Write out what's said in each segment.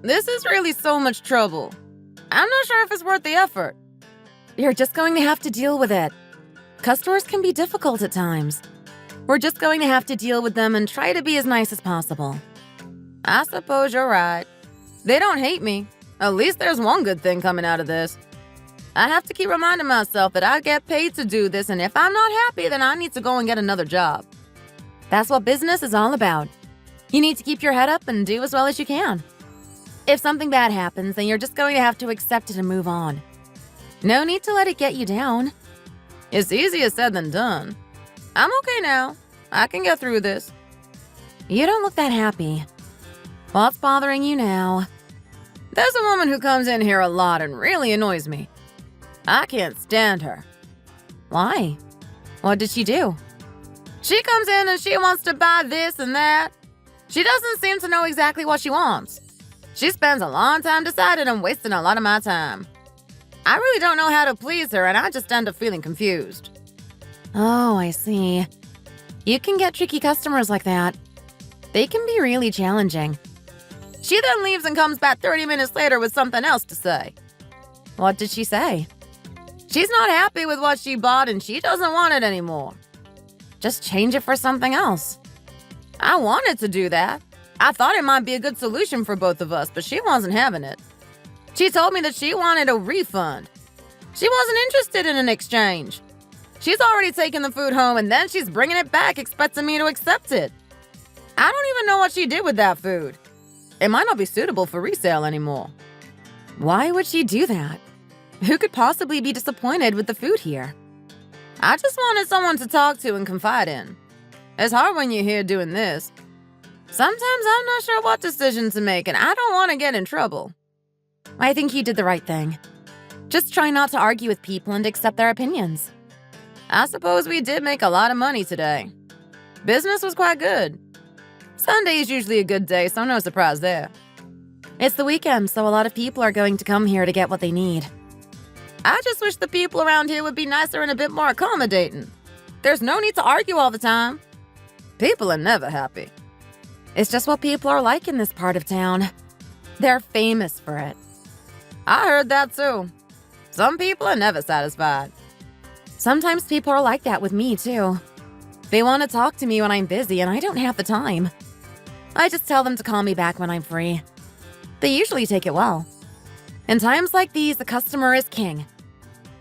This is really so much trouble. I'm not sure if it's worth the effort. You're just going to have to deal with it. Customers can be difficult at times. We're just going to have to deal with them and try to be as nice as possible. I suppose you're right. They don't hate me. At least there's one good thing coming out of this. I have to keep reminding myself that I get paid to do this, and if I'm not happy, then I need to go and get another job. That's what business is all about. You need to keep your head up and do as well as you can. If something bad happens, then you're just going to have to accept it and move on. No need to let it get you down. It's easier said than done. I'm okay now. I can get through this. You don't look that happy. What's bothering you now? There's a woman who comes in here a lot and really annoys me. I can't stand her. Why? What did she do? She comes in and she wants to buy this and that. She doesn't seem to know exactly what she wants. She spends a long time deciding and wasting a lot of my time. I really don't know how to please her, and I just end up feeling confused. Oh, I see. You can get tricky customers like that. They can be really challenging. She then leaves and comes back 30 minutes later with something else to say. What did she say? She's not happy with what she bought and she doesn't want it anymore. Just change it for something else. I wanted to do that. I thought it might be a good solution for both of us, but she wasn't having it. She told me that she wanted a refund. She wasn't interested in an exchange. She's already taken the food home and then she's bringing it back expecting me to accept it. I don't even know what she did with that food. It might not be suitable for resale anymore. Why would she do that? Who could possibly be disappointed with the food here? I just wanted someone to talk to and confide in. It's hard when you're here doing this. Sometimes I'm not sure what decision to make and I don't want to get in trouble. I think you did the right thing. Just try not to argue with people and accept their opinions. I suppose we did make a lot of money today. Business was quite good. Sunday is usually a good day, so no surprise there. It's the weekend, so a lot of people are going to come here to get what they need. I just wish the people around here would be nicer and a bit more accommodating. There's no need to argue all the time. People are never happy. It's just what people are like in this part of town. They're famous for it. I heard that too. Some people are never satisfied. Sometimes people are like that with me too. They want to talk to me when I'm busy and I don't have the time. I just tell them to call me back when I'm free. They usually take it well. In times like these, the customer is king.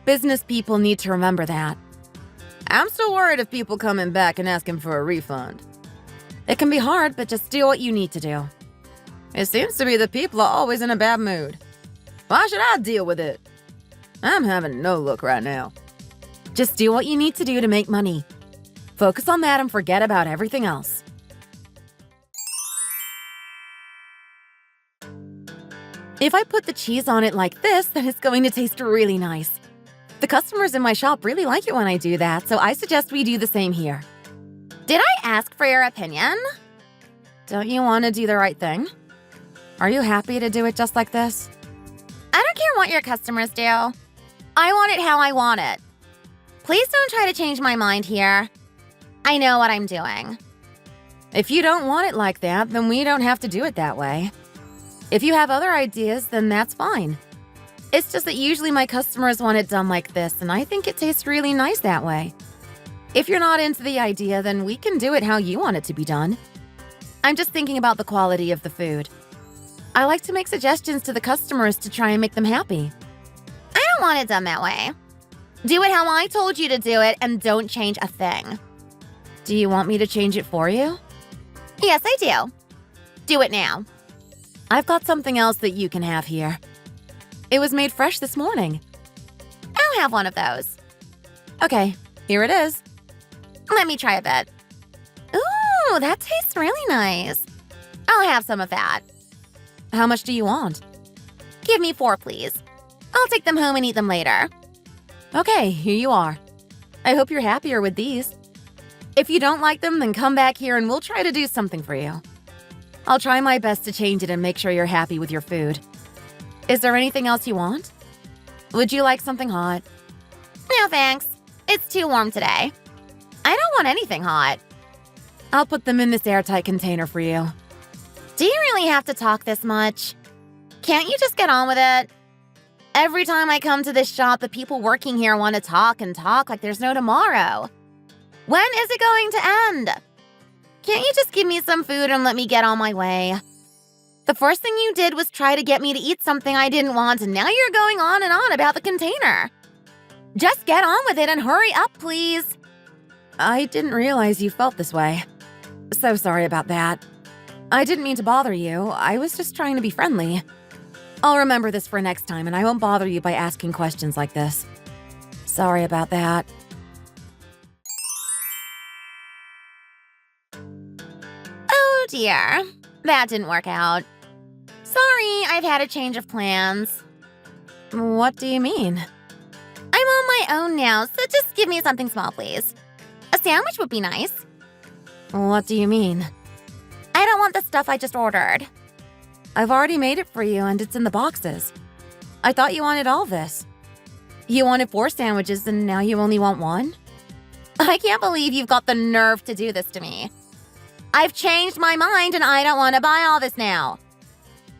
Business people need to remember that. I'm still worried of people coming back and asking for a refund. It can be hard, but just do what you need to do. It seems to be that people are always in a bad mood. Why should I deal with it? I'm having no luck right now. Just do what you need to do to make money. Focus on that and forget about everything else. If I put the cheese on it like this, then it's going to taste really nice. The customers in my shop really like it when I do that, so I suggest we do the same here. Did I ask for your opinion? Don't you want to do the right thing? Are you happy to do it just like this? I don't care what your customers do. I want it how I want it. Please don't try to change my mind here. I know what I'm doing. If you don't want it like that, then we don't have to do it that way. If you have other ideas, then that's fine. It's just that usually my customers want it done like this, and I think it tastes really nice that way. If you're not into the idea, then we can do it how you want it to be done. I'm just thinking about the quality of the food. I like to make suggestions to the customers to try and make them happy. I don't want it done that way. Do it how I told you to do it and don't change a thing. Do you want me to change it for you? Yes, I do. Do it now. I've got something else that you can have here. It was made fresh this morning. I'll have one of those. Okay, here it is. Let me try a bit. Ooh, that tastes really nice. I'll have some of that. How much do you want? Give me 4, please. I'll take them home and eat them later. Okay, here you are. I hope you're happier with these. If you don't like them, then come back here and we'll try to do something for you. I'll try my best to change it and make sure you're happy with your food. Is there anything else you want? Would you like something hot? No, thanks. It's too warm today. I don't want anything hot. I'll put them in this airtight container for you. Do you really have to talk this much? Can't you just get on with it? Every time I come to this shop, the people working here want to talk and talk like there's no tomorrow. When is it going to end? Can't you just give me some food and let me get on my way? The first thing you did was try to get me to eat something I didn't want, and now you're going on and on about the container. Just get on with it and hurry up, please. I didn't realize you felt this way. So sorry about that. I didn't mean to bother you. I was just trying to be friendly. I'll remember this for next time, and I won't bother you by asking questions like this. Sorry about that. Oh dear, that didn't work out. Sorry, I've had a change of plans. What do you mean? I'm on my own now, so just give me something small, please. A sandwich would be nice. What do you mean? I don't want the stuff I just ordered. I've already made it for you, and it's in the boxes. I thought you wanted all this. You wanted 4 sandwiches, and now you only want 1? I can't believe you've got the nerve to do this to me. I've changed my mind, and I don't want to buy all this now.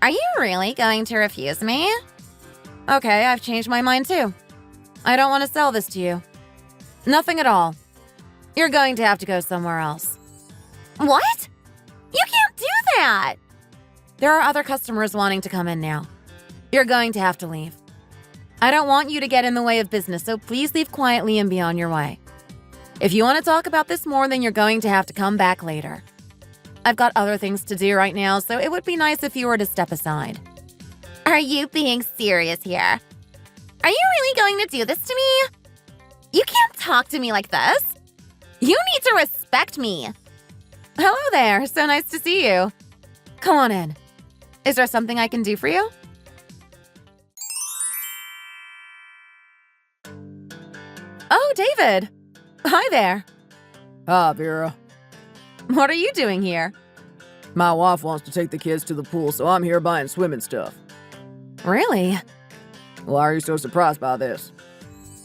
Are you really going to refuse me? Okay, I've changed my mind too. I don't want to sell this to you. Nothing at all. You're going to have to go somewhere else. What? You can't do that! There are other customers wanting to come in now. You're going to have to leave. I don't want you to get in the way of business, so please leave quietly and be on your way. If you want to talk about this more, then you're going to have to come back later. I've got other things to do right now, so it would be nice if you were to step aside. Are you being serious here? Are you really going to do this to me? You can't talk to me like this. You need to respect me. Hello there, so nice to see you. Come on in. Is there something I can do for you? Oh, David. Hi there. Hi, Vera. What are you doing here? My wife wants to take the kids to the pool, so I'm here buying swimming stuff. Really? Why are you so surprised by this?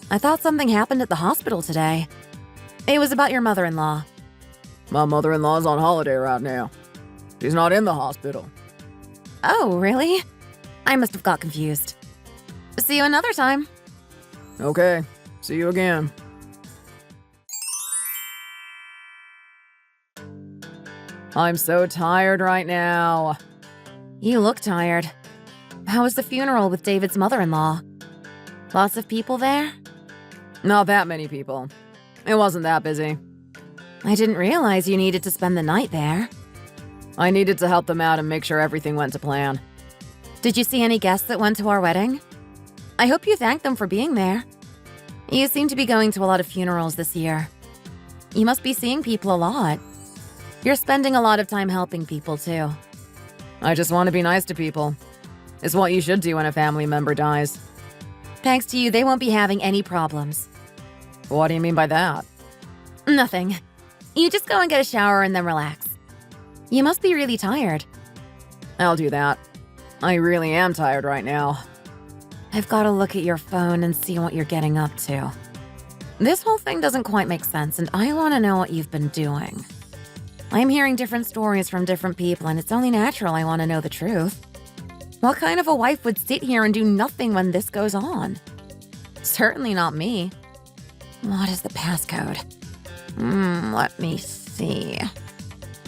I thought something happened at the hospital today. It was about your mother-in-law. My mother-in-law's on holiday right now. She's not in the hospital. Oh, really? I must have got confused. See you another time. Okay, see you again. I'm so tired right now. You look tired. How was the funeral with David's mother-in-law? Lots of people there? Not that many people. It wasn't that busy. I didn't realize you needed to spend the night there. I needed to help them out and make sure everything went to plan. Did you see any guests that went to our wedding? I hope you thanked them for being there. You seem to be going to a lot of funerals this year. You must be seeing people a lot. You're spending a lot of time helping people, too. I just want to be nice to people. It's what you should do when a family member dies. Thanks to you, they won't be having any problems. What do you mean by that? Nothing. You just go and get a shower and then relax. You must be really tired. I'll do that. I really am tired right now. I've got to look at your phone and see what you're getting up to. This whole thing doesn't quite make sense, and I want to know what you've been doing. I'm hearing different stories from different people, and it's only natural I want to know the truth. What kind of a wife would sit here and do nothing when this goes on? Certainly not me. What is the passcode? Let me see.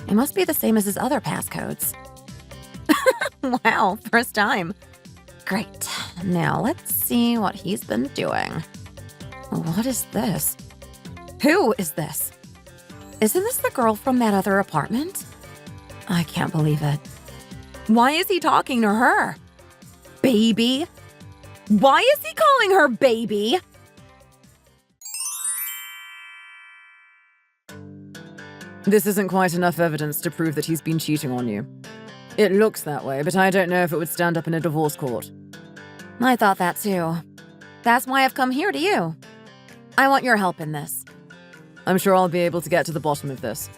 It must be the same as his other passcodes. Wow, first time. Great. Now let's see what he's been doing. What is this? Who is this? Isn't this the girl from that other apartment? I can't believe it. Why is he talking to her? Baby? Why is he calling her baby? This isn't quite enough evidence to prove that he's been cheating on you. It looks that way, but I don't know if it would stand up in a divorce court. I thought that too. That's why I've come here to you. I want your help in this. I'm sure I'll be able to get to the bottom of this.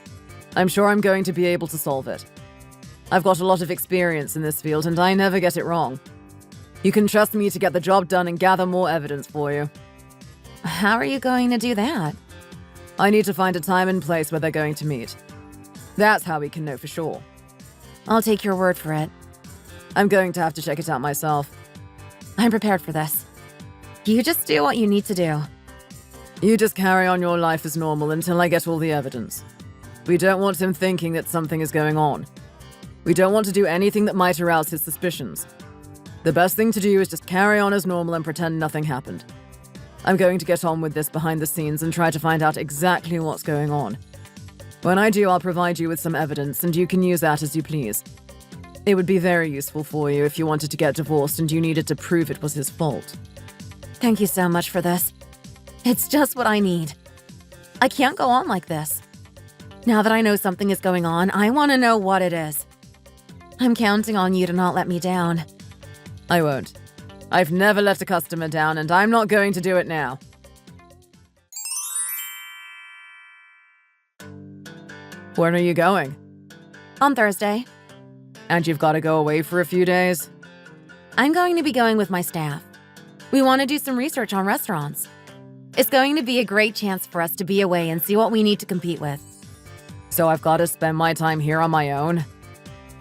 I'm sure I'm going to be able to solve it. I've got a lot of experience in this field, and I never get it wrong. You can trust me to get the job done and gather more evidence for you. How are you going to do that? I need to find a time and place where they're going to meet. That's how we can know for sure. I'll take your word for it. I'm going to have to check it out myself. I'm prepared for this. You just do what you need to do. You just carry on your life as normal until I get all the evidence. We don't want him thinking that something is going on. We don't want to do anything that might arouse his suspicions. The best thing to do is just carry on as normal and pretend nothing happened. I'm going to get on with this behind the scenes and try to find out exactly what's going on. When I do, I'll provide you with some evidence, and you can use that as you please. It would be very useful for you if you wanted to get divorced and you needed to prove it was his fault. Thank you so much for this. It's just what I need. I can't go on like this. Now that I know something is going on, I want to know what it is. I'm counting on you to not let me down. I won't. I've never let a customer down, and I'm not going to do it now. When are you going? On Thursday. And you've got to go away for a few days? I'm going to be going with my staff. We want to do some research on restaurants. It's going to be a great chance for us to be away and see what we need to compete with. So I've got to spend my time here on my own?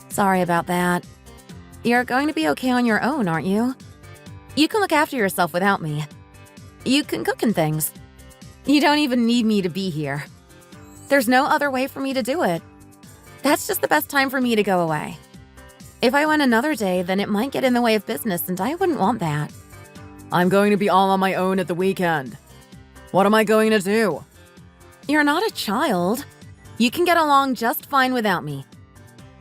Sorry about that. You're going to be okay on your own, aren't you? You can look after yourself without me. You can cook and things. You don't even need me to be here. There's no other way for me to do it. That's just the best time for me to go away. If I went another day, then it might get in the way of business, and I wouldn't want that. I'm going to be all on my own at the weekend. What am I going to do? You're not a child. You can get along just fine without me.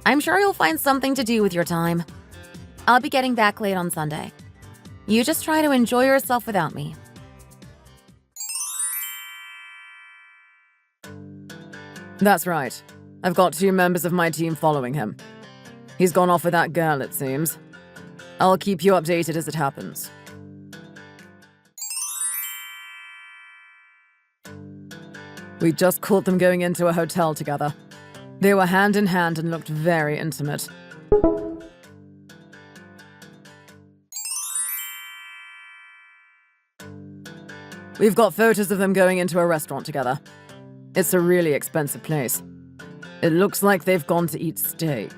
I'm sure you'll find something to do with your time. I'll be getting back late on Sunday. You just try to enjoy yourself without me. That's right. I've got 2 members of my team following him. He's gone off with that girl, it seems. I'll keep you updated as it happens. We just caught them going into a hotel together. They were hand in hand and looked very intimate. We've got photos of them going into a restaurant together. It's a really expensive place. It looks like they've gone to eat steak.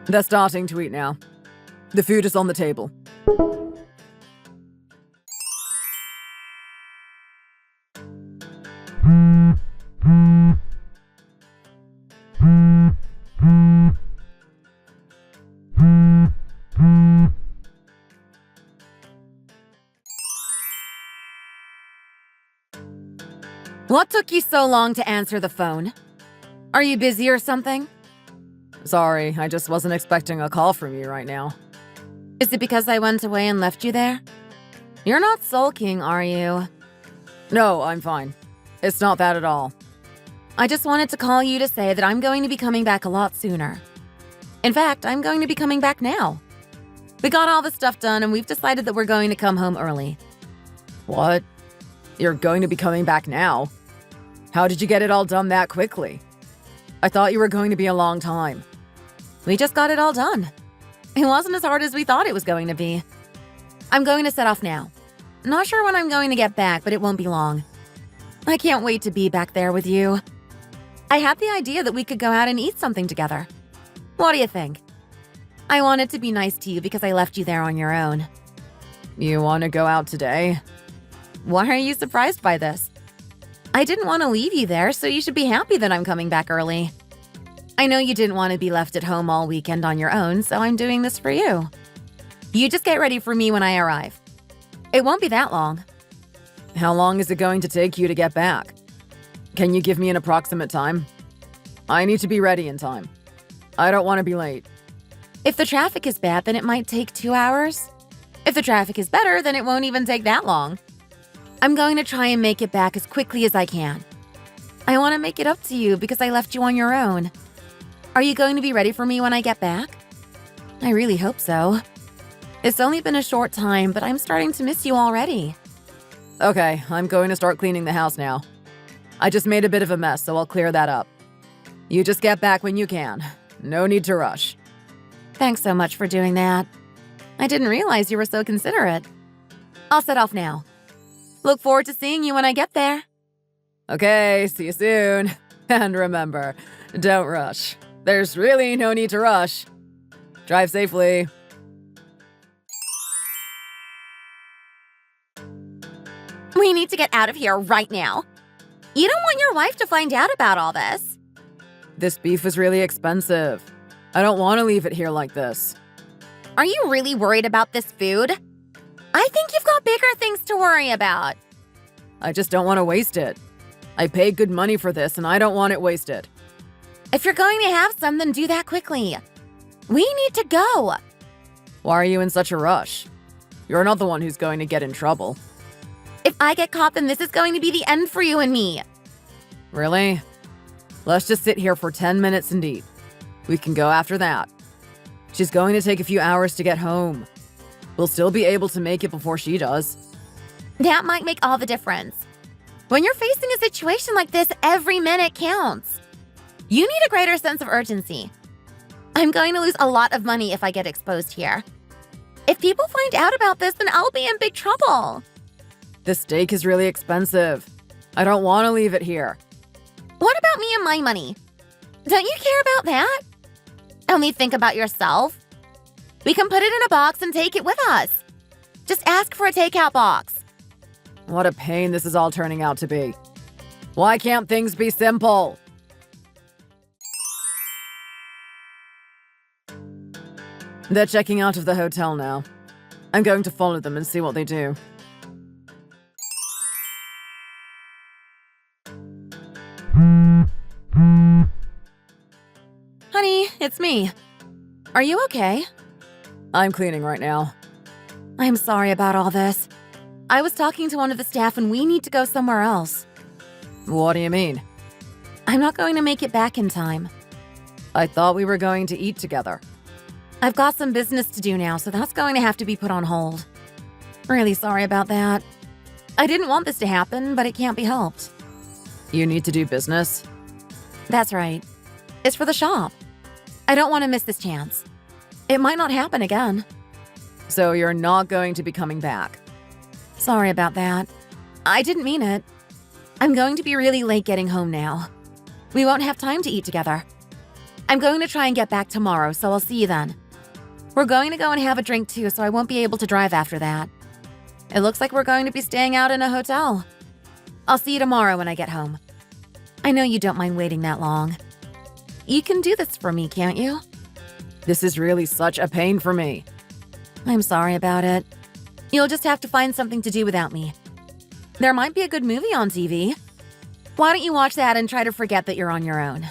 They're starting to eat now. The food is on the table. What took you so long to answer the phone? Are you busy or something? Sorry, I just wasn't expecting a call from you right now. Is it because I went away and left you there? You're not sulking, are you? No, I'm fine. It's not that at all. I just wanted to call you to say that I'm going to be coming back a lot sooner. In fact, I'm going to be coming back now. We got all the stuff done and we've decided that we're going to come home early. What? You're going to be coming back now? How did you get it all done that quickly? I thought you were going to be a long time. We just got it all done. It wasn't as hard as we thought it was going to be. I'm going to set off now. Not sure when I'm going to get back, but it won't be long. I can't wait to be back there with you. I had the idea that we could go out and eat something together. What do you think? I wanted to be nice to you because I left you there on your own. You want to go out today? Why are you surprised by this? I didn't want to leave you there, so you should be happy that I'm coming back early. I know you didn't want to be left at home all weekend on your own, so I'm doing this for you. You just get ready for me when I arrive. It won't be that long. How long is it going to take you to get back? Can you give me an approximate time? I need to be ready in time. I don't want to be late. If the traffic is bad, then it might take 2 hours. If the traffic is better, then it won't even take that long. I'm going to try and make it back as quickly as I can. I want to make it up to you because I left you on your own. Are you going to be ready for me when I get back? I really hope so. It's only been a short time, but I'm starting to miss you already. Okay, I'm going to start cleaning the house now. I just made a bit of a mess, so I'll clear that up. You just get back when you can. No need to rush. Thanks so much for doing that. I didn't realize you were so considerate. I'll set off now. Look forward to seeing you when I get there. Okay, see you soon. And remember, don't rush. There's really no need to rush. Drive safely. We need to get out of here right now. You don't want your wife to find out about all this. This beef was really expensive. I don't want to leave it here like this. Are you really worried about this food? I think you've got bigger things to worry about. I just don't want to waste it. I paid good money for this and I don't want it wasted. If you're going to have some, then do that quickly. We need to go. Why are you in such a rush? You're not the one who's going to get in trouble. If I get caught, then this is going to be the end for you and me. Really? Let's just sit here for 10 minutes and eat. We can go after that. She's going to take a few hours to get home. We'll still be able to make it before she does. That might make all the difference. When you're facing a situation like this, every minute counts. You need a greater sense of urgency. I'm going to lose a lot of money if I get exposed here. If people find out about this, then I'll be in big trouble. The steak is really expensive. I don't want to leave it here. What about me and my money? Don't you care about that? Only think about yourself. We can put it in a box and take it with us. Just ask for a takeout box. What a pain this is all turning out to be. Why can't things be simple? They're checking out of the hotel now. I'm going to follow them and see what they do. Honey, it's me. Are you okay? I'm cleaning right now. I'm sorry about all this. I was talking to one of the staff and we need to go somewhere else. What do you mean? I'm not going to make it back in time. I thought we were going to eat together. I've got some business to do now, so that's going to have to be put on hold. Really sorry about that. I didn't want this to happen, but it can't be helped. You need to do business? That's right. It's for the shop. I don't want to miss this chance. It might not happen again. So you're not going to be coming back? Sorry about that. I didn't mean it. I'm going to be really late getting home now. We won't have time to eat together. I'm going to try and get back tomorrow, so I'll see you then. We're going to go and have a drink too, so I won't be able to drive after that. It looks like we're going to be staying out in a hotel. I'll see you tomorrow when I get home. I know you don't mind waiting that long. You can do this for me, can't you? This is really such a pain for me. I'm sorry about it. You'll just have to find something to do without me. There might be a good movie on TV. Why don't you watch that and try to forget that you're on your own?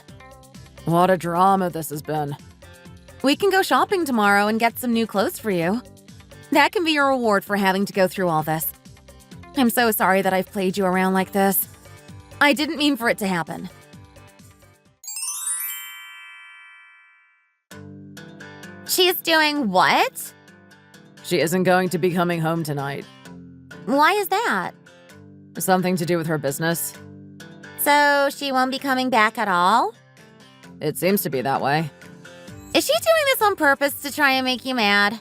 What a drama this has been. We can go shopping tomorrow and get some new clothes for you. That can be your reward for having to go through all this. I'm so sorry that I've played you around like this. I didn't mean for it to happen. She's doing what? She isn't going to be coming home tonight. Why is that? Something to do with her business. So she won't be coming back at all? It seems to be that way. Is she doing this on purpose to try and make you mad?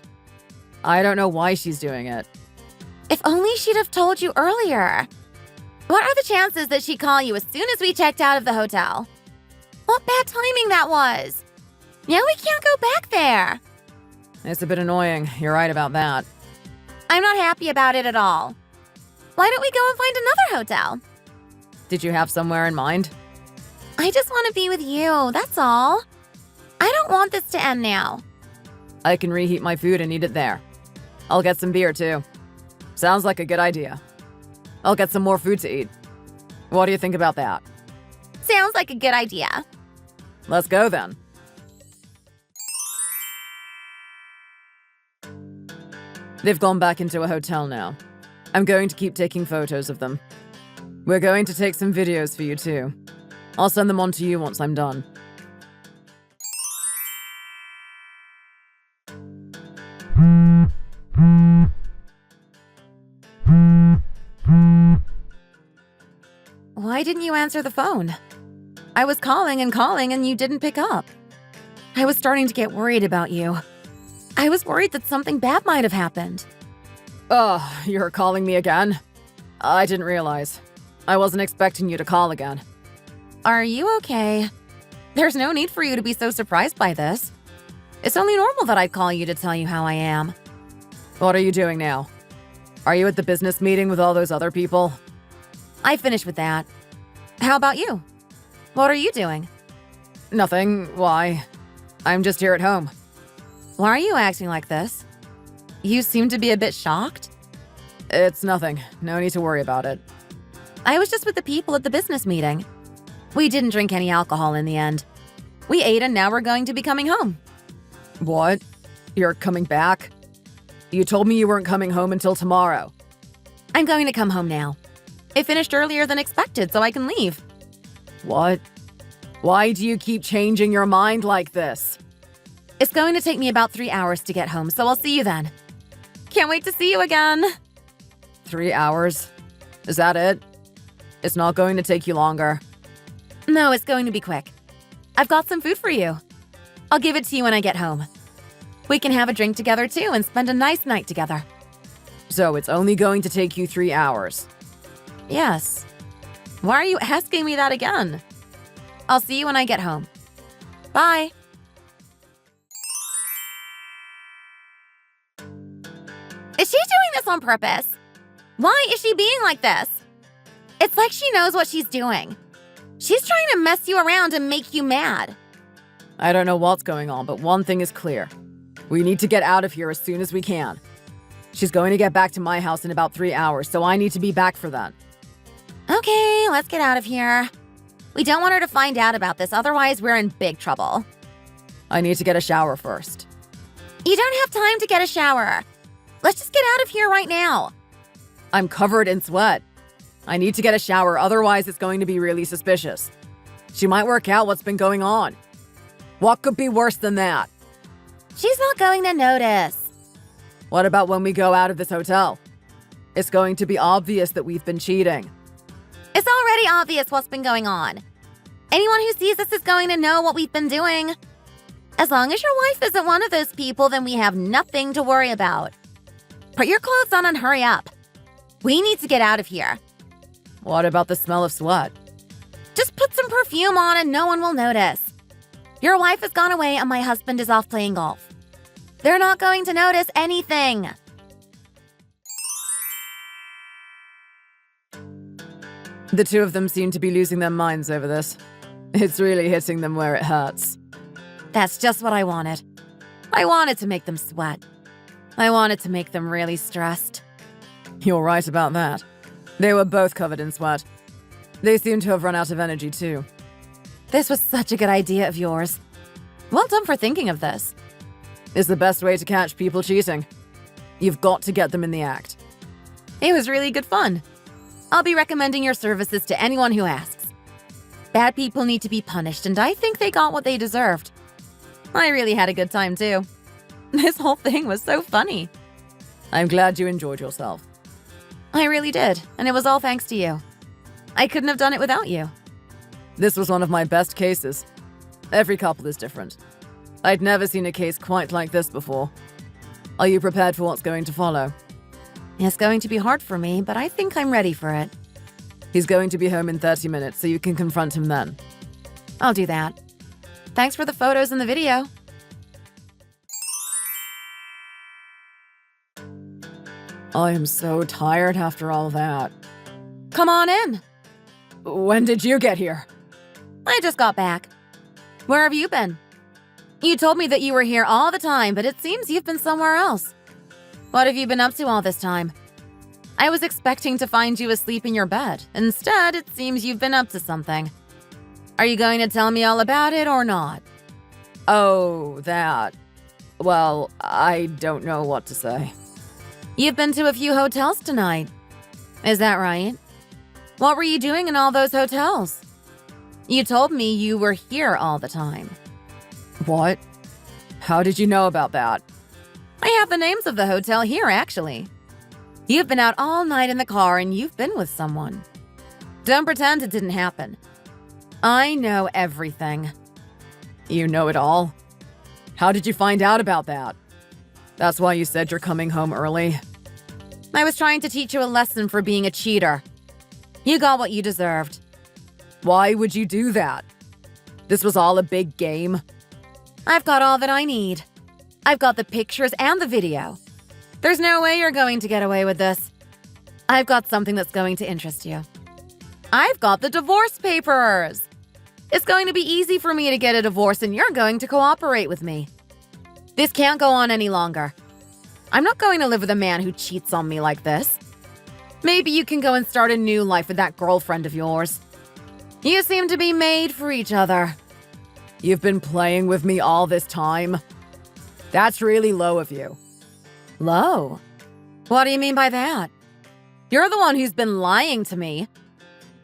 I don't know why she's doing it. If only she'd have told you earlier. What are the chances that she'd call you as soon as we checked out of the hotel? What bad timing that was. Now we can't go back there. It's a bit annoying. You're right about that. I'm not happy about it at all. Why don't we go and find another hotel? Did you have somewhere in mind? I just want to be with you, that's all. I don't want this to end now. I can reheat my food and eat it there. I'll get some beer too. Sounds like a good idea. I'll get some more food to eat. What do you think about that? Sounds like a good idea. Let's go then. They've gone back into a hotel now. I'm going to keep taking photos of them. We're going to take some videos for you too. I'll send them on to you once I'm done. Why didn't you answer the phone? I was calling and you didn't pick up. I was starting to get worried about you. I was worried that something bad might have happened. Oh, you're calling me again? I didn't realize. I wasn't expecting you to call again. Are you okay? There's no need for you to be so surprised by this. It's only normal that I'd call you to tell you how I am. What are you doing now? Are you at the business meeting with all those other people? I finished with that. How about you? What are you doing? Nothing. Why? I'm just here at home. Why are you acting like this? You seem to be a bit shocked. It's nothing. No need to worry about it. I was just with the people at the business meeting. We didn't drink any alcohol in the end. We ate and now we're going to be coming home. What? You're coming back? You told me you weren't coming home until tomorrow. I'm going to come home now. It finished earlier than expected, so I can leave. What? Why do you keep changing your mind like this? It's going to take me about 3 hours to get home, so I'll see you then. Can't wait to see you again. 3 hours? Is that it? It's not going to take you longer. No, it's going to be quick. I've got some food for you. I'll give it to you when I get home. We can have a drink together too and spend a nice night together. So it's only going to take you 3 hours? Yes. Why are you asking me that again? I'll see you when I get home. Bye. Is she doing this on purpose? Why is she being like this? It's like she knows what she's doing. She's trying to mess you around and make you mad. I don't know what's going on, but one thing is clear. We need to get out of here as soon as we can. She's going to get back to my house in about 3 hours, so I need to be back for that. Okay, let's get out of here. We don't want her to find out about this, otherwise we're in big trouble. I need to get a shower first. You don't have time to get a shower. Let's just get out of here right now. I'm covered in sweat. I need to get a shower, otherwise it's going to be really suspicious. She might work out what's been going on. What could be worse than that? She's not going to notice. What about when we go out of this hotel? It's going to be obvious that we've been cheating. It's already obvious what's been going on. Anyone who sees this is going to know what we've been doing. As long as your wife isn't one of those people, then we have nothing to worry about. Put your clothes on and hurry up. We need to get out of here. What about the smell of sweat? Just put some perfume on and no one will notice. Your wife has gone away and my husband is off playing golf. They're not going to notice anything. The two of them seem to be losing their minds over this. It's really hitting them where it hurts. That's just what I wanted. I wanted to make them sweat. I wanted to make them really stressed. You're right about that. They were both covered in sweat. They seem to have run out of energy too. This was such a good idea of yours. Well done for thinking of this. It's the best way to catch people cheating. You've got to get them in the act. It was really good fun. I'll be recommending your services to anyone who asks. Bad people need to be punished, and I think they got what they deserved. I really had a good time too. This whole thing was so funny. I'm glad you enjoyed yourself. I really did, and it was all thanks to you. I couldn't have done it without you. This was one of my best cases. Every couple is different. I'd never seen a case quite like this before. Are you prepared for what's going to follow? It's going to be hard for me, but I think I'm ready for it. He's going to be home in 30 minutes, so you can confront him then. I'll do that. Thanks for the photos and the video. I am so tired after all that. Come on in. When did you get here? I just got back. Where have you been? You told me that you were here all the time, but it seems you've been somewhere else. What have you been up to all this time? I was expecting to find you asleep in your bed. Instead, it seems you've been up to something. Are you going to tell me all about it or not? Oh, that. Well, I don't know what to say. You've been to a few hotels tonight. Is that right? What were you doing in all those hotels? You told me you were here all the time. What? How did you know about that? I have the names of the hotel here, actually. You've been out all night in the car and you've been with someone. Don't pretend it didn't happen. I know everything. You know it all? How did you find out about that? That's why you said you're coming home early? I was trying to teach you a lesson for being a cheater. You got what you deserved. Why would you do that? This was all a big game. I've got all that I need. I've got the pictures and the video. There's no way you're going to get away with this. I've got something that's going to interest you. I've got the divorce papers. It's going to be easy for me to get a divorce and you're going to cooperate with me. This can't go on any longer. I'm not going to live with a man who cheats on me like this. Maybe you can go and start a new life with that girlfriend of yours. You seem to be made for each other. You've been playing with me all this time? That's really low of you. Low? What do you mean by that? You're the one who's been lying to me.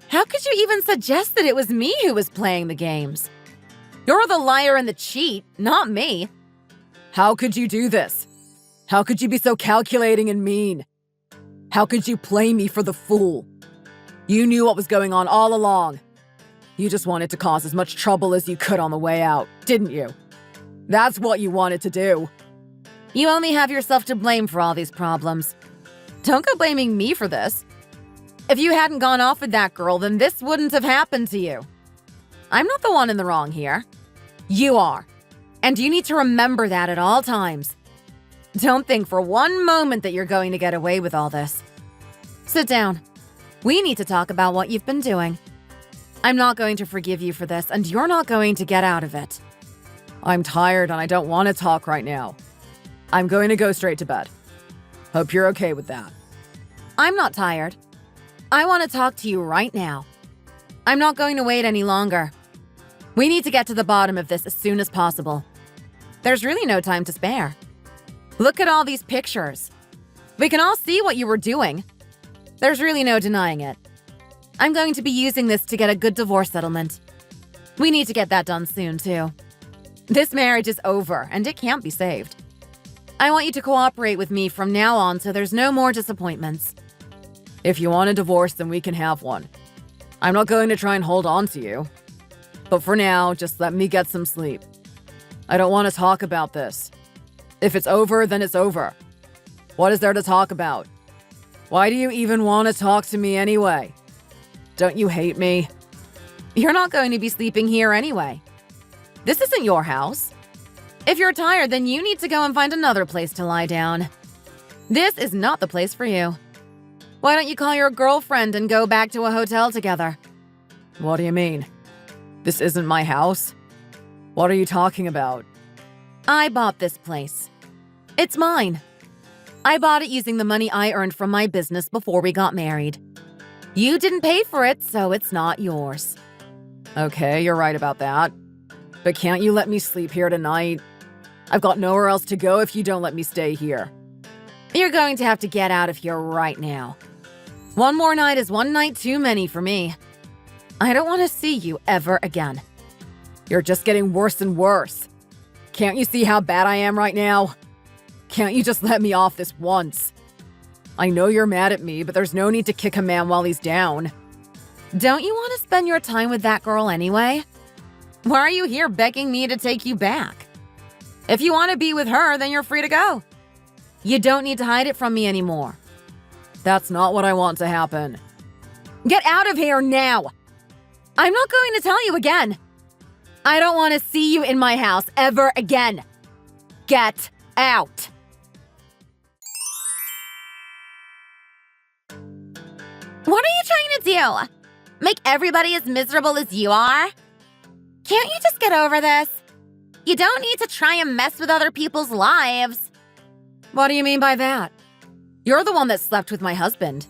How could you even suggest that it was me who was playing the games? You're the liar and the cheat, not me. How could you do this? How could you be so calculating and mean? How could you play me for the fool? You knew what was going on all along. You just wanted to cause as much trouble as you could on the way out, didn't you? That's what you wanted to do. You only have yourself to blame for all these problems. Don't go blaming me for this. If you hadn't gone off with that girl, then this wouldn't have happened to you. I'm not the one in the wrong here. You are. And you need to remember that at all times. Don't think for one moment that you're going to get away with all this. Sit down. We need to talk about what you've been doing. I'm not going to forgive you for this, and you're not going to get out of it. I'm tired and I don't want to talk right now. I'm going to go straight to bed. Hope you're okay with that. I'm not tired. I want to talk to you right now. I'm not going to wait any longer. We need to get to the bottom of this as soon as possible. There's really no time to spare. Look at all these pictures. We can all see what you were doing. There's really no denying it. I'm going to be using this to get a good divorce settlement. We need to get that done soon, too. This marriage is over, and it can't be saved. I want you to cooperate with me from now on so there's no more disappointments. If you want a divorce, then we can have one. I'm not going to try and hold on to you. But for now, just let me get some sleep. I don't want to talk about this. If it's over, then it's over. What is there to talk about? Why do you even want to talk to me anyway? Don't you hate me? You're not going to be sleeping here anyway. This isn't your house. If you're tired, then you need to go and find another place to lie down. This is not the place for you. Why don't you call your girlfriend and go back to a hotel together? What do you mean? This isn't my house? What are you talking about? I bought this place. It's mine. I bought it using the money I earned from my business before we got married. You didn't pay for it, so it's not yours. Okay, you're right about that. But can't you let me sleep here tonight? I've got nowhere else to go if you don't let me stay here. You're going to have to get out of here right now. One more night is one night too many for me. I don't want to see you ever again. You're just getting worse and worse. Can't you see how bad I am right now? Can't you just let me off this once? I know you're mad at me, but there's no need to kick a man while he's down. Don't you want to spend your time with that girl anyway? Why are you here begging me to take you back? If you want to be with her, then you're free to go. You don't need to hide it from me anymore. That's not what I want to happen. Get out of here now! I'm not going to tell you again. I don't want to see you in my house ever again. Get out! What are you trying to do? Make everybody as miserable as you are? Can't you just get over this? You don't need to try and mess with other people's lives. What do you mean by that? You're the one that slept with my husband.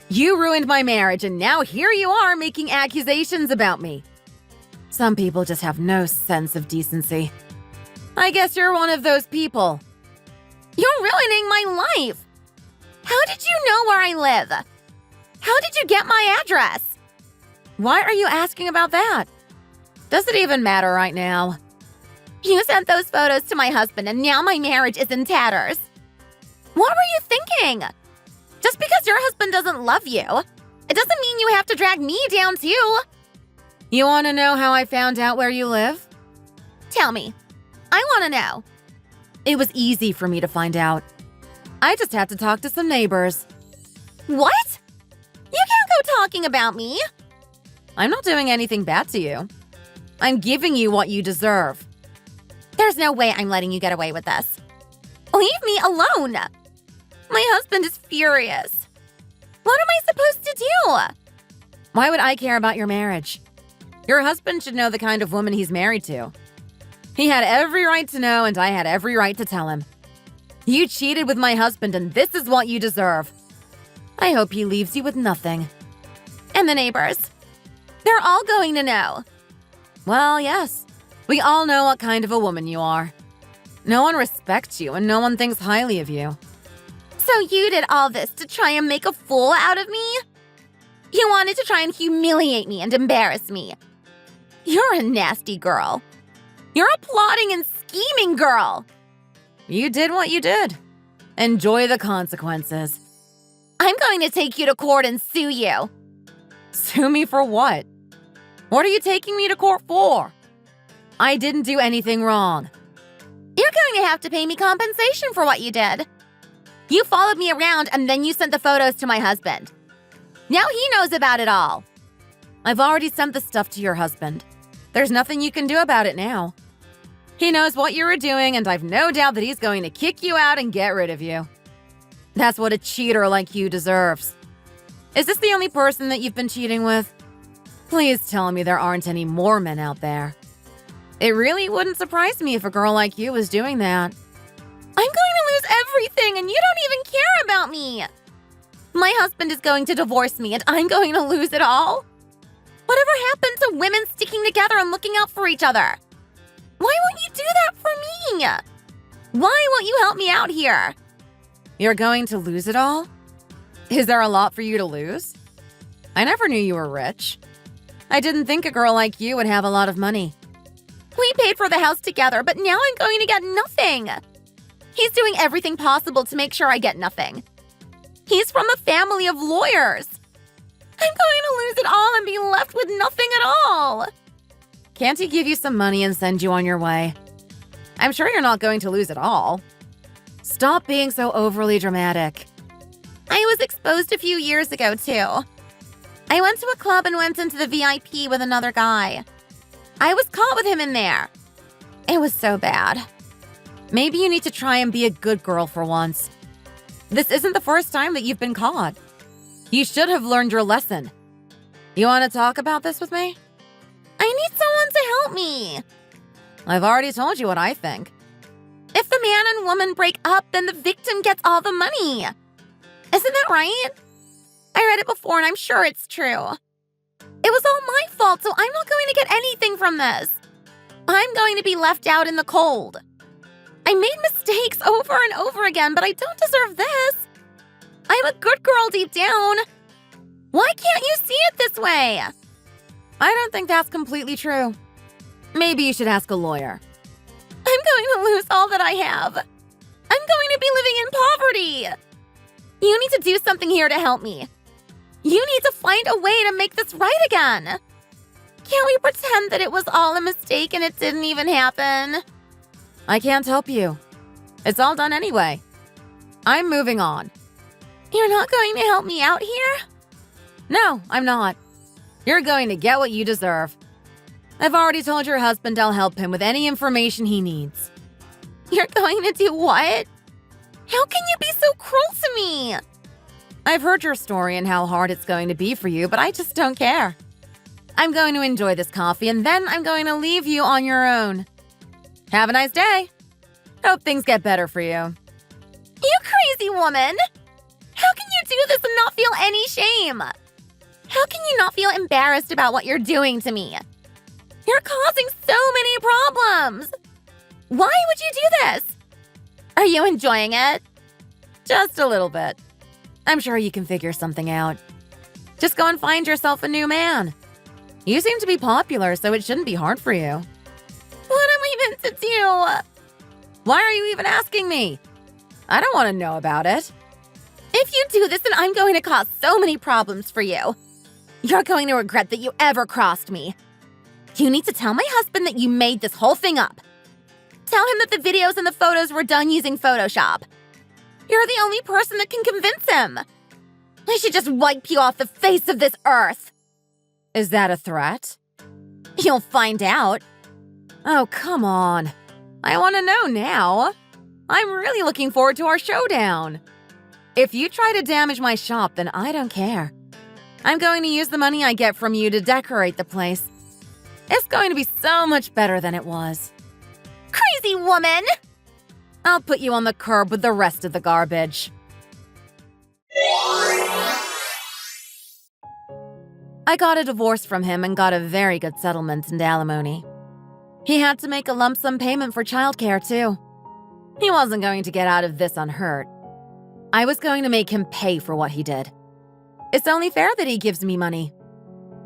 You ruined my marriage, and now here you are making accusations about me. Some people just have no sense of decency. I guess you're one of those people. You're ruining my life. How did you know where I live? How did you get my address? Why are you asking about that? Does it even matter right now? You sent those photos to my husband, and now my marriage is in tatters. What were you thinking? Just because your husband doesn't love you, it doesn't mean you have to drag me down too. You want to know how I found out where you live? Tell me. I want to know. It was easy for me to find out. I just had to talk to some neighbors. What? You can't go talking about me. I'm not doing anything bad to you. I'm giving you what you deserve. There's no way I'm letting you get away with this. Leave me alone. My husband is furious. What am I supposed to do? Why would I care about your marriage? Your husband should know the kind of woman he's married to. He had every right to know, and I had every right to tell him. You cheated with my husband, and this is what you deserve. I hope he leaves you with nothing. And the neighbors? They're all going to know. Well, yes. We all know what kind of a woman you are. No one respects you, and no one thinks highly of you. So you did all this to try and make a fool out of me? You wanted to try and humiliate me and embarrass me. You're a nasty girl. You're a plotting and scheming girl. You did what you did. Enjoy the consequences. I'm going to take you to court and sue you. Sue me for what? What are you taking me to court for? I didn't do anything wrong. You're going to have to pay me compensation for what you did. You followed me around and then you sent the photos to my husband. Now he knows about it all. I've already sent the stuff to your husband. There's nothing you can do about it now. He knows what you were doing, and I've no doubt that he's going to kick you out and get rid of you. That's what a cheater like you deserves. Is this the only person that you've been cheating with? Please tell me there aren't any more men out there. It really wouldn't surprise me if a girl like you was doing that. I'm going to lose everything, and you don't even care about me. My husband is going to divorce me, and I'm going to lose it all. Whatever happened to women sticking together and looking out for each other? Why won't you do that for me? Why won't you help me out here? You're going to lose it all? Is there a lot for you to lose? I never knew you were rich. I didn't think a girl like you would have a lot of money. We paid for the house together, but now I'm going to get nothing. He's doing everything possible to make sure I get nothing. He's from a family of lawyers. I'm going to lose it all and be left with nothing at all. Can't he give you some money and send you on your way? I'm sure you're not going to lose it all. Stop being so overly dramatic. I was exposed a few years ago, too. I went to a club and went into the VIP with another guy. I was caught with him in there. It was so bad. Maybe you need to try and be a good girl for once. This isn't the first time that you've been caught. You should have learned your lesson. You want to talk about this with me? I need someone to help me. I've already told you what I think. If the man and woman break up, then the victim gets all the money. Isn't that right? I read it before and I'm sure it's true. It was all my fault, so I'm not going to get anything from this. I'm going to be left out in the cold. I made mistakes over and over again, but I don't deserve this. I'm a good girl deep down. Why can't you see it this way? I don't think that's completely true. Maybe you should ask a lawyer. I'm going to lose all that I have. I'm going to be living in poverty. You need to do something here to help me. You need to find a way to make this right again. Can't we pretend that it was all a mistake and it didn't even happen? I can't help you. It's all done anyway. I'm moving on. You're not going to help me out here? No, I'm not. You're going to get what you deserve. I've already told your husband I'll help him with any information he needs. You're going to do what? How can you be so cruel to me? I've heard your story and how hard it's going to be for you, but I just don't care. I'm going to enjoy this coffee, and then I'm going to leave you on your own. Have a nice day. Hope things get better for you. You crazy woman! How can you do this and not feel any shame? How can you not feel embarrassed about what you're doing to me? You're causing so many problems. Why would you do this? Are you enjoying it? Just a little bit. I'm sure you can figure something out. Just go and find yourself a new man. You seem to be popular, so it shouldn't be hard for you. What am I meant to do? Why are you even asking me? I don't want to know about it. If you do this, then I'm going to cause so many problems for you. You're going to regret that you ever crossed me. You need to tell my husband that you made this whole thing up. Tell him that the videos and the photos were done using Photoshop. You're the only person that can convince him. I should just wipe you off the face of this earth. Is that a threat? You'll find out. Oh, come on. I want to know now. I'm really looking forward to our showdown. If you try to damage my shop, then I don't care. I'm going to use the money I get from you to decorate the place. It's going to be so much better than it was. Crazy woman! I'll put you on the curb with the rest of the garbage. I got a divorce from him and got a very good settlement and alimony. He had to make a lump sum payment for childcare, too. He wasn't going to get out of this unhurt. I was going to make him pay for what he did. It's only fair that he gives me money.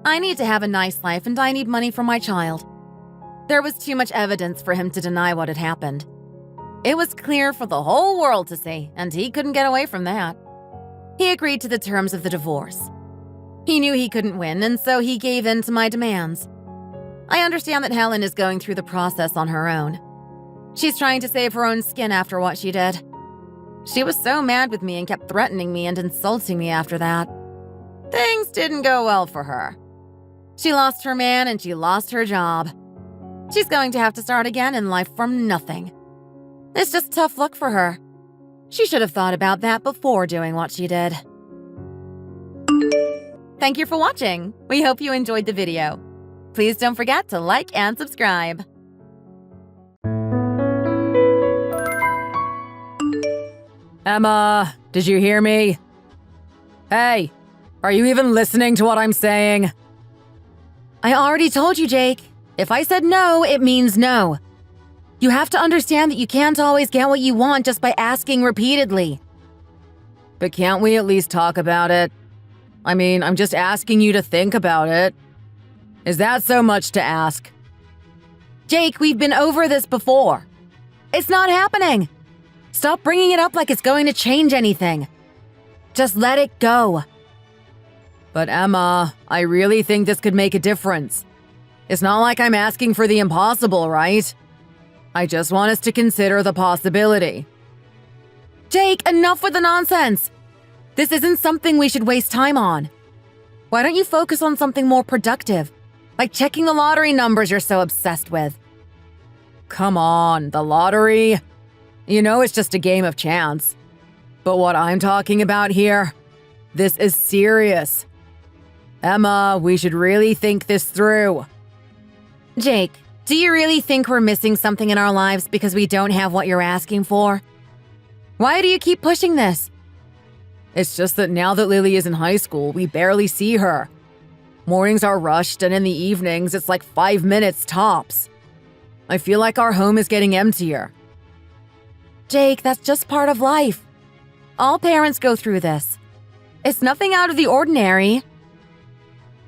I need to have a nice life and I need money for my child. There was too much evidence for him to deny what had happened. It was clear for the whole world to see, and he couldn't get away from that. He agreed to the terms of the divorce. He knew he couldn't win, and so he gave in to my demands. I understand that Helen is going through the process on her own. She's trying to save her own skin after what she did. She was so mad with me and kept threatening me and insulting me after that. Things didn't go well for her. She lost her man and she lost her job. She's going to have to start again in life from nothing. It's just tough luck for her. She should have thought about that before doing what she did. Thank you for watching. We hope you enjoyed the video. Please don't forget to like and subscribe. Emma, did you hear me? Hey, are you even listening to what I'm saying? I already told you, Jake. If I said no, it means no. You have to understand that you can't always get what you want just by asking repeatedly. But can't we at least talk about it? I mean, I'm just asking you to think about it. Is that so much to ask? Jake, we've been over this before. It's not happening. Stop bringing it up like it's going to change anything. Just let it go. But Emma, I really think this could make a difference. It's not like I'm asking for the impossible, right? I just want us to consider the possibility. Jake, enough with the nonsense. This isn't something we should waste time on. Why don't you focus on something more productive, like checking the lottery numbers you're so obsessed with? Come on, the lottery? You know it's just a game of chance. But what I'm talking about here, this is serious. Emma, we should really think this through. Jake, do you really think we're missing something in our lives because we don't have what you're asking for? Why do you keep pushing this? It's just that now that Lily is in high school, we barely see her. Mornings are rushed, and in the evenings, it's like 5 minutes tops. I feel like our home is getting emptier. Jake, that's just part of life. All parents go through this. It's nothing out of the ordinary.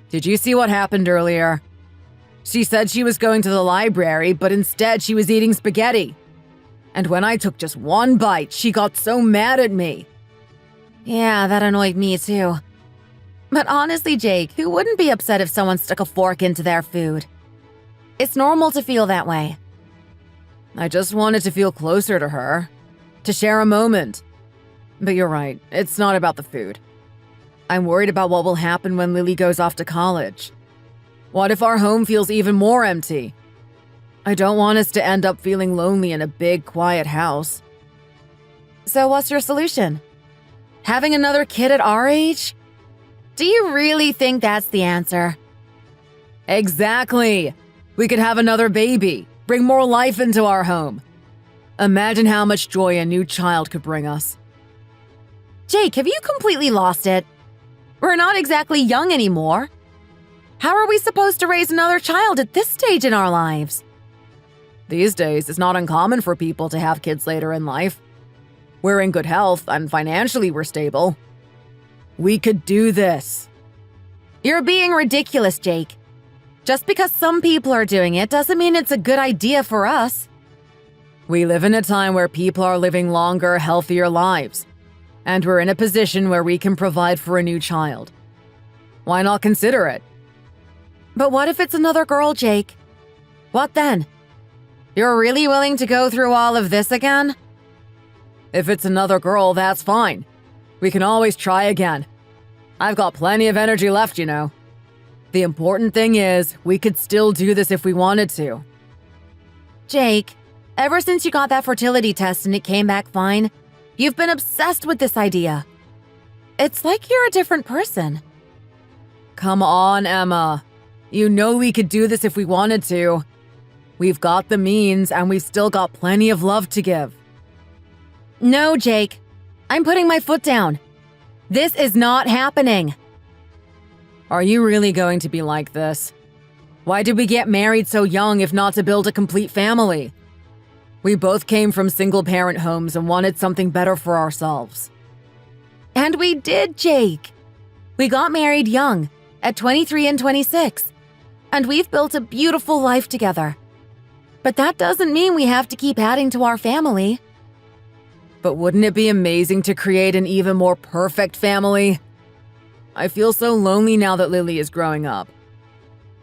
Did you see what happened earlier? She said she was going to the library, but instead she was eating spaghetti. And when I took just one bite, she got so mad at me. Yeah, that annoyed me too. But honestly, Jake, who wouldn't be upset if someone stuck a fork into their food? It's normal to feel that way. I just wanted to feel closer to her, to share a moment. But you're right, it's not about the food. I'm worried about what will happen when Lily goes off to college. What if our home feels even more empty? I don't want us to end up feeling lonely in a big, quiet house. So what's your solution? Having another kid at our age? Do you really think that's the answer? Exactly. We could have another baby, bring more life into our home. Imagine how much joy a new child could bring us. Jake, have you completely lost it? We're not exactly young anymore. How are we supposed to raise another child at this stage in our lives? These days, it's not uncommon for people to have kids later in life. We're in good health and financially we're stable. We could do this. You're being ridiculous, Jake. Just because some people are doing it doesn't mean it's a good idea for us. We live in a time where people are living longer, healthier lives. And we're in a position where we can provide for a new child. Why not consider it? But what if it's another girl, Jake? What then? You're really willing to go through all of this again? If it's another girl, that's fine. We can always try again. I've got plenty of energy left, you know. The important thing is, we could still do this if we wanted to. Jake, ever since you got that fertility test and it came back fine, you've been obsessed with this idea. It's like you're a different person. Come on, Emma. You know we could do this if we wanted to. We've got the means, and we've still got plenty of love to give. No, Jake. I'm putting my foot down. This is not happening. Are you really going to be like this? Why did we get married so young if not to build a complete family? We both came from single-parent homes and wanted something better for ourselves. And we did, Jake. We got married young, at 23 and 26, and we've built a beautiful life together. But that doesn't mean we have to keep adding to our family. But wouldn't it be amazing to create an even more perfect family? I feel so lonely now that Lily is growing up.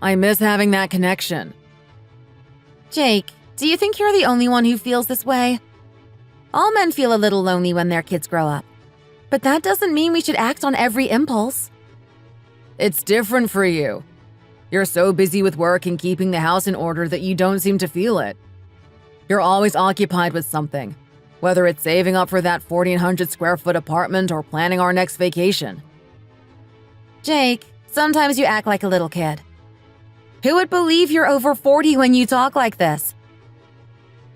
I miss having that connection. Jake, do you think you're the only one who feels this way? All men feel a little lonely when their kids grow up. But that doesn't mean we should act on every impulse. It's different for you. You're so busy with work and keeping the house in order that you don't seem to feel it. You're always occupied with something, whether it's saving up for that 1,400 square foot apartment or planning our next vacation. Jake, sometimes you act like a little kid. Who would believe you're over 40 when you talk like this?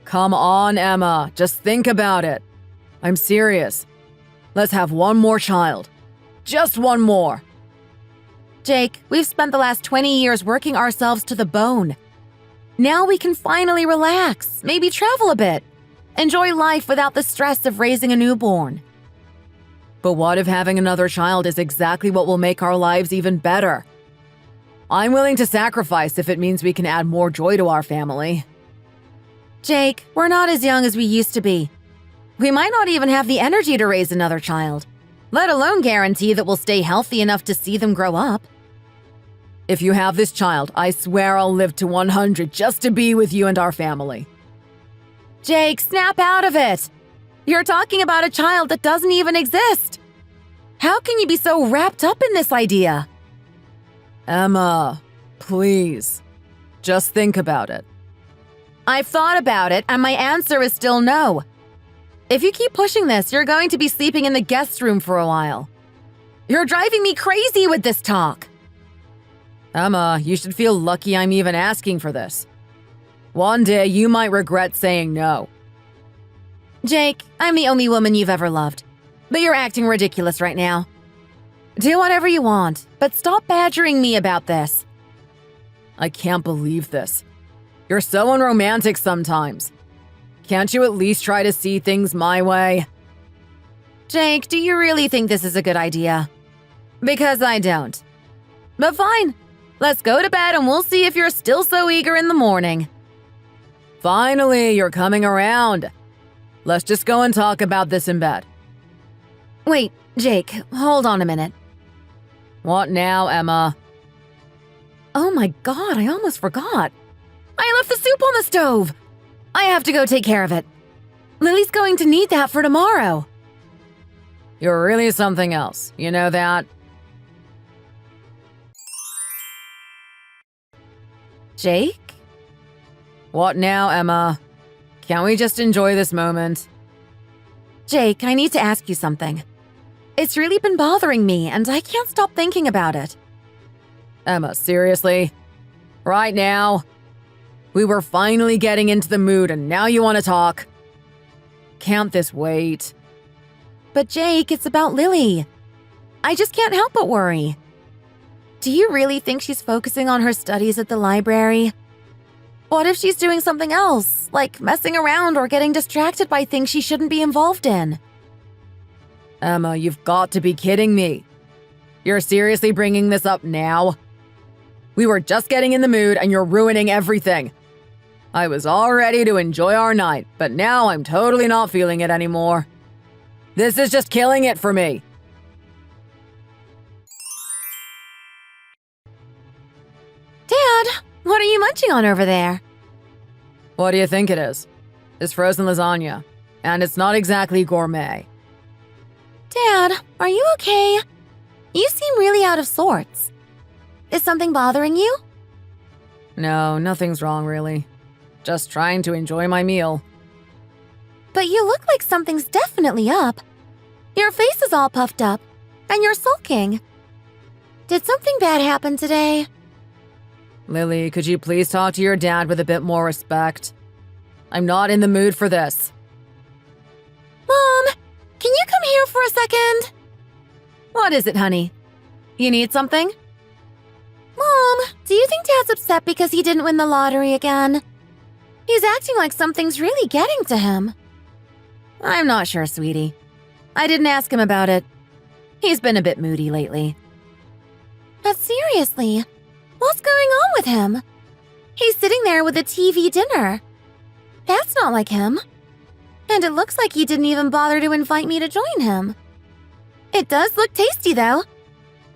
Come on, Emma. Just think about it. I'm serious. Let's have one more child. Just one more. Jake, we've spent the last 20 years working ourselves to the bone. Now we can finally relax, maybe travel a bit, enjoy life without the stress of raising a newborn. But what if having another child is exactly what will make our lives even better? I'm willing to sacrifice if it means we can add more joy to our family. Jake, we're not as young as we used to be. We might not even have the energy to raise another child, let alone guarantee that we'll stay healthy enough to see them grow up. If you have this child, I swear I'll live to 100 just to be with you and our family. Jake, snap out of it! You're talking about a child that doesn't even exist! How can you be so wrapped up in this idea? Emma, please, just think about it. I've thought about it, and my answer is still no. If you keep pushing this, you're going to be sleeping in the guest room for a while. You're driving me crazy with this talk. Emma, you should feel lucky I'm even asking for this. One day you might regret saying no. Jake, I'm the only woman you've ever loved, but you're acting ridiculous right now. Do whatever you want, but stop badgering me about this. I can't believe this. You're so unromantic sometimes. Can't you at least try to see things my way? Jake, do you really think this is a good idea? Because I don't. But fine, let's go to bed and we'll see if you're still so eager in the morning. Finally, you're coming around. Let's just go and talk about this in bed. Wait, Jake, hold on a minute. What now, Emma? Oh my God, I almost forgot. I left the soup on the stove. I have to go take care of it. Lily's going to need that for tomorrow. You're really something else, you know that? Jake? What now, Emma? Can't we just enjoy this moment? Jake, I need to ask you something. It's really been bothering me, and I can't stop thinking about it. Emma, seriously? Right now? We were finally getting into the mood, and now you want to talk? Can't this wait? But Jake, it's about Lily. I just can't help but worry. Do you really think she's focusing on her studies at the library? What if she's doing something else, like messing around or getting distracted by things she shouldn't be involved in? Emma, you've got to be kidding me. You're seriously bringing this up now? We were just getting in the mood and you're ruining everything. I was all ready to enjoy our night, but now I'm totally not feeling it anymore. This is just killing it for me. Dad, what are you munching on over there? What do you think it is? It's frozen lasagna, and it's not exactly gourmet. Dad, are you okay? You seem really out of sorts. Is something bothering you? No, nothing's wrong, really. Just trying to enjoy my meal. But you look like something's definitely up. Your face is all puffed up, and you're sulking. Did something bad happen today? Lily, could you please talk to your dad with a bit more respect? I'm not in the mood for this. Mom, can you come here for a second? What is it, honey? You need something? Mom, do you think Dad's upset because he didn't win the lottery again? He's acting like something's really getting to him. I'm not sure, sweetie. I didn't ask him about it. He's been a bit moody lately. But seriously, what's going on with him? He's sitting there with a TV dinner. That's not like him. And it looks like he didn't even bother to invite me to join him. It does look tasty, though.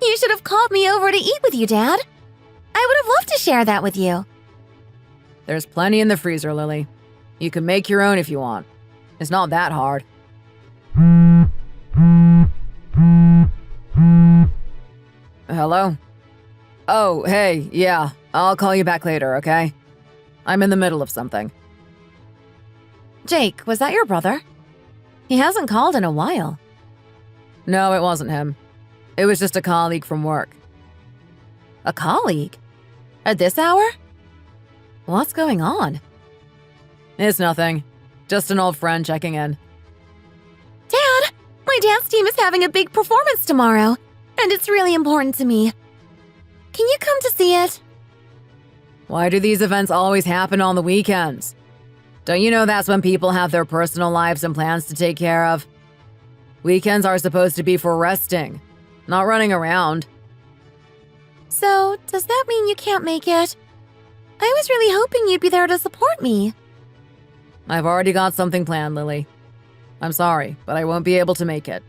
You should have called me over to eat with you, Dad. I would have loved to share that with you. There's plenty in the freezer, Lily. You can make your own if you want. It's not that hard. Hello? Oh, hey, yeah. I'll call you back later, okay? I'm in the middle of something. Jake, was that your brother? He hasn't called in a while. No, it wasn't him. It was just a colleague from work. A colleague? At this hour? What's going on? It's nothing. Just an old friend checking in. Dad, my dance team is having a big performance tomorrow, and it's really important to me. Can you come to see it? Why do these events always happen on the weekends? Don't you know that's when people have their personal lives and plans to take care of? Weekends are supposed to be for resting, not running around. So, does that mean you can't make it? I was really hoping you'd be there to support me. I've already got something planned, Lily. I'm sorry, but I won't be able to make it.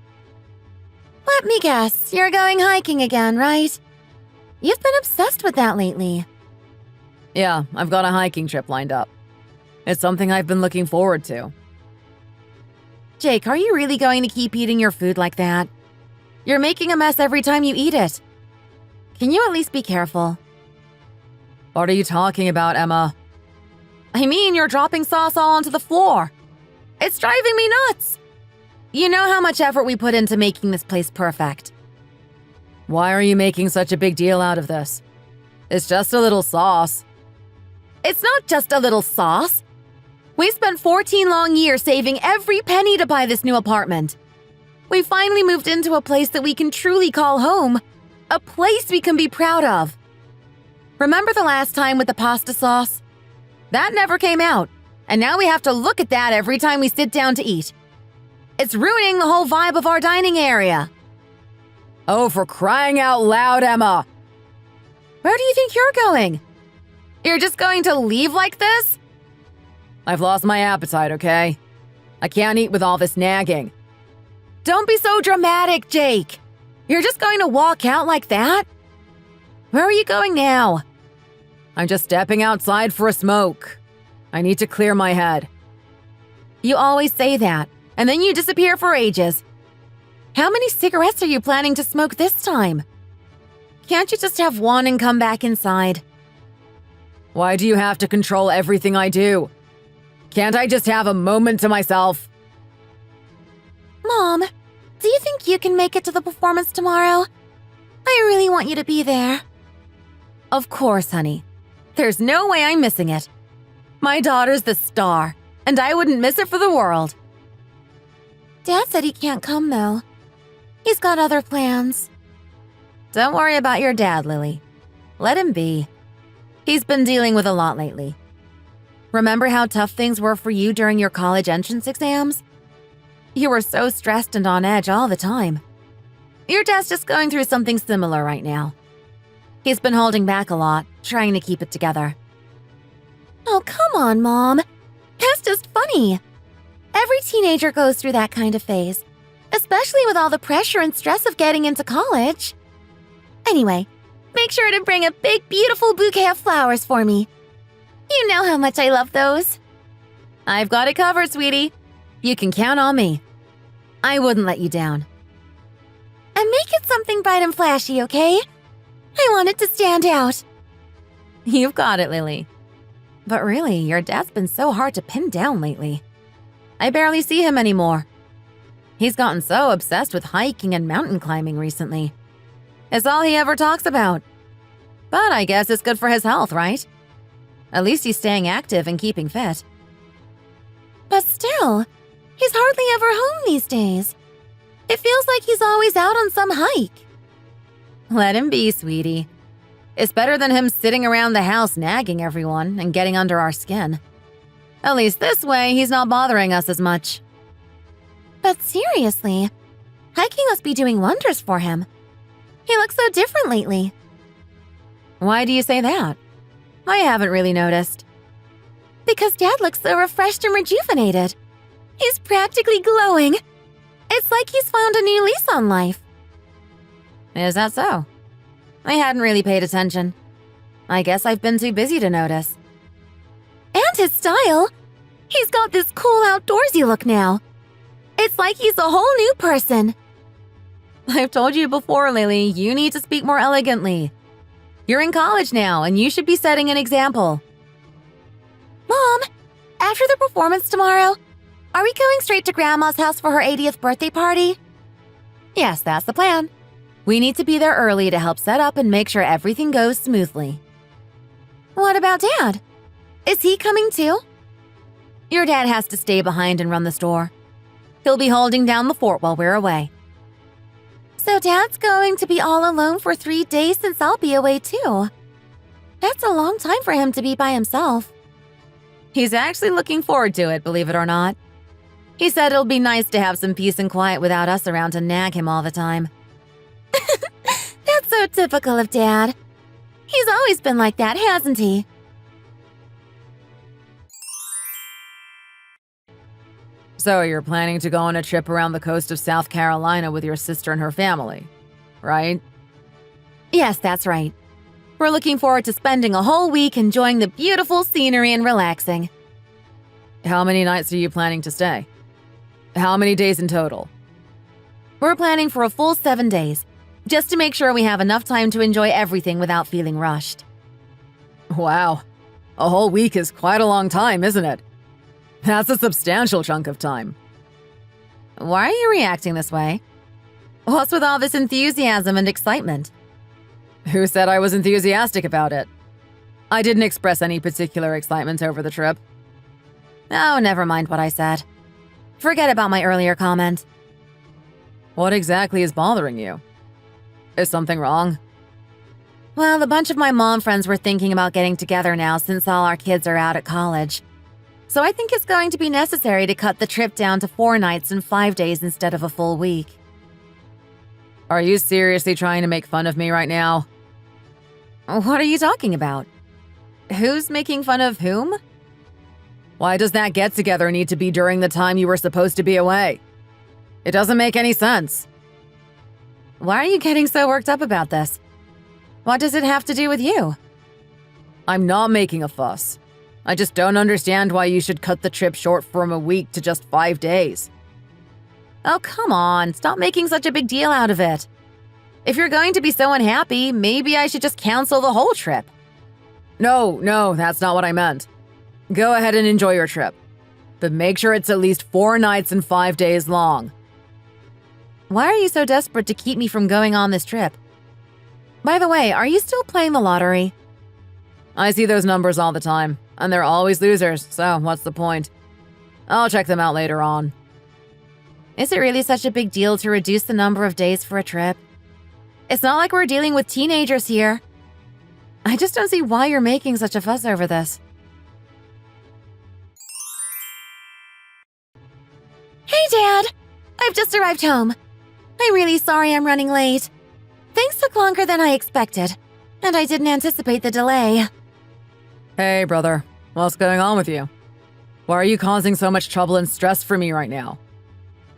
Let me guess, you're going hiking again, right? You've been obsessed with that lately. Yeah, I've got a hiking trip lined up. It's something I've been looking forward to. Jake, are you really going to keep eating your food like that? You're making a mess every time you eat it. Can you at least be careful? What are you talking about, Emma? I mean, you're dropping sauce all onto the floor. It's driving me nuts. You know how much effort we put into making this place perfect. Why are you making such a big deal out of this? It's just a little sauce. It's not just a little sauce. We spent 14 long years saving every penny to buy this new apartment. We finally moved into a place that we can truly call home, a place we can be proud of. Remember the last time with the pasta sauce? That never came out, and now we have to look at that every time we sit down to eat. It's ruining the whole vibe of our dining area. Oh, for crying out loud, Emma! Where do you think you're going? You're just going to leave like this? I've lost my appetite, okay? I can't eat with all this nagging. Don't be so dramatic, Jake. You're just going to walk out like that? Where are you going now? I'm just stepping outside for a smoke. I need to clear my head. You always say that, and then you disappear for ages. How many cigarettes are you planning to smoke this time? Can't you just have one and come back inside? Why do you have to control everything I do? Can't I just have a moment to myself? Mom, do you think you can make it to the performance tomorrow? I really want you to be there. Of course, honey. There's no way I'm missing it. My daughter's the star, and I wouldn't miss it for the world. Dad said he can't come, though. He's got other plans. Don't worry about your dad, Lily. Let him be. He's been dealing with a lot lately. Remember how tough things were for you during your college entrance exams? You were so stressed and on edge all the time. Your dad's just going through something similar right now. He's been holding back a lot, trying to keep it together. Oh, come on, Mom. That's just funny. Every teenager goes through that kind of phase, especially with all the pressure and stress of getting into college. Anyway, make sure to bring a big, beautiful bouquet of flowers for me. You know how much I love those. I've got it covered, sweetie. You can count on me. I wouldn't let you down. And make it something bright and flashy, okay? I want it to stand out. You've got it, Lily. But really, your dad's been so hard to pin down lately. I barely see him anymore. He's gotten so obsessed with hiking and mountain climbing recently. It's all he ever talks about. But I guess it's good for his health, right? At least he's staying active and keeping fit. But still, he's hardly ever home these days. It feels like he's always out on some hike. Let him be, sweetie. It's better than him sitting around the house nagging everyone and getting under our skin. At least this way, he's not bothering us as much. But seriously, hiking must be doing wonders for him. He looks so different lately. Why do you say that? I haven't really noticed. Because Dad looks so refreshed and rejuvenated. He's practically glowing. It's like he's found a new lease on life. Is that so? I hadn't really paid attention. I guess I've been too busy to notice. And his style. He's got this cool outdoorsy look now. It's like he's a whole new person. I've told you before, Lily, you need to speak more elegantly. You're in college now, and you should be setting an example. Mom, after the performance tomorrow, are we going straight to Grandma's house for her 80th birthday party? Yes, that's the plan. We need to be there early to help set up and make sure everything goes smoothly. What about Dad? Is he coming too? Your dad has to stay behind and run the store. He'll be holding down the fort while we're away. So Dad's going to be all alone for 3 days since I'll be away too. That's a long time for him to be by himself. He's actually looking forward to it, believe it or not. He said it'll be nice to have some peace and quiet without us around to nag him all the time. That's so typical of Dad. He's always been like that, hasn't he? So you're planning to go on a trip around the coast of South Carolina with your sister and her family, right? Yes, that's right. We're looking forward to spending a whole week enjoying the beautiful scenery and relaxing. How many nights are you planning to stay? How many days in total? We're planning for a full 7 days, just to make sure we have enough time to enjoy everything without feeling rushed. Wow. A whole week is quite a long time, isn't it? That's a substantial chunk of time. Why are you reacting this way? What's with all this enthusiasm and excitement? Who said I was enthusiastic about it? I didn't express any particular excitement over the trip. Oh, never mind what I said. Forget about my earlier comment. What exactly is bothering you? Is something wrong? Well, a bunch of my mom friends were thinking about getting together now since all our kids are out at college. So I think it's going to be necessary to cut the trip down to 4 nights and 5 days instead of a full week. Are you seriously trying to make fun of me right now? What are you talking about? Who's making fun of whom? Why does that get-together need to be during the time you were supposed to be away? It doesn't make any sense. Why are you getting so worked up about this? What does it have to do with you? I'm not making a fuss. I just don't understand why you should cut the trip short from a week to just 5 days. Oh, come on. Stop making such a big deal out of it. If you're going to be so unhappy, maybe I should just cancel the whole trip. No, that's not what I meant. Go ahead and enjoy your trip. But make sure it's at least 4 nights and 5 days long. Why are you so desperate to keep me from going on this trip? By the way, are you still playing the lottery? I see those numbers all the time, and they're always losers, so what's the point? I'll check them out later on. Is it really such a big deal to reduce the number of days for a trip? It's not like we're dealing with teenagers here. I just don't see why you're making such a fuss over this. Hey, Dad! I've just arrived home. I'm really sorry I'm running late. Things took longer than I expected, and I didn't anticipate the delay. Hey, brother. What's going on with you? Why are you causing so much trouble and stress for me right now?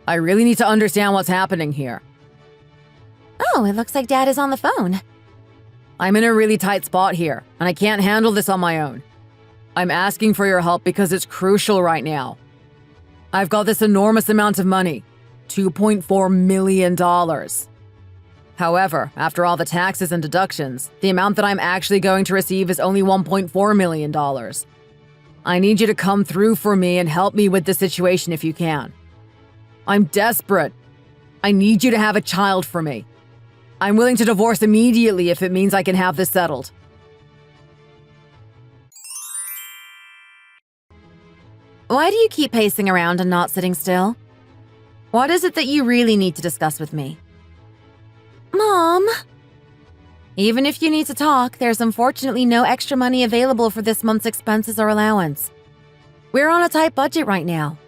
I really need to understand what's happening here. Oh, it looks like Dad is on the phone. I'm in a really tight spot here, and I can't handle this on my own. I'm asking for your help because it's crucial right now. I've got this enormous amount of money, $2.4 million. However, after all the taxes and deductions, the amount that I'm actually going to receive is only $1.4 million. I need you to come through for me and help me with the situation if you can. I'm desperate. I need you to have a child for me. I'm willing to divorce immediately if it means I can have this settled. Why do you keep pacing around and not sitting still? What is it that you really need to discuss with me? Mom! Even if you need to talk, there's unfortunately no extra money available for this month's expenses or allowance. We're on a tight budget right now.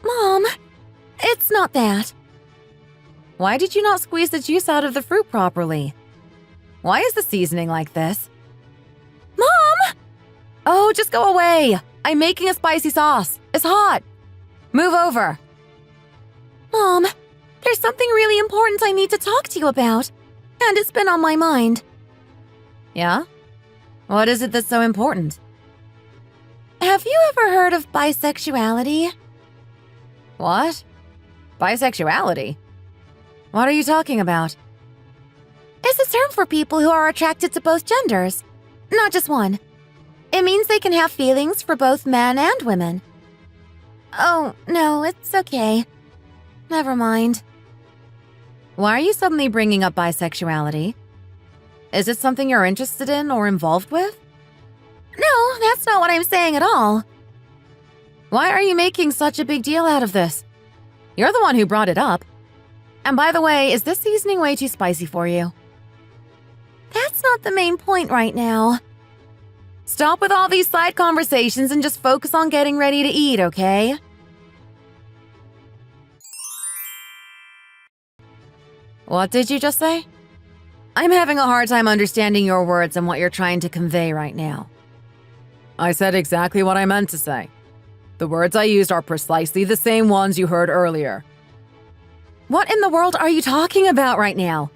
Mom, it's not that. Why did you not squeeze the juice out of the fruit properly? Why is the seasoning like this? Mom! Oh, just go away. I'm making a spicy sauce. It's hot. Move over. Mom, there's something really important I need to talk to you about, and it's been on my mind. Yeah? What is it that's so important? Have you ever heard of bisexuality? What? Bisexuality? What are you talking about? It's a term for people who are attracted to both genders, not just one. It means they can have feelings for both men and women. Oh, no, it's okay. Never mind. Why are you suddenly bringing up bisexuality? Is it something you're interested in or involved with? No, that's not what I'm saying at all. Why are you making such a big deal out of this? You're the one who brought it up. And by the way, is this seasoning way too spicy for you? That's not the main point right now. Stop with all these side conversations and just focus on getting ready to eat, okay? What did you just say? I'm having a hard time understanding your words and what you're trying to convey right now. I said exactly what I meant to say. The words I used are precisely the same ones you heard earlier. What in the world are you talking about right now?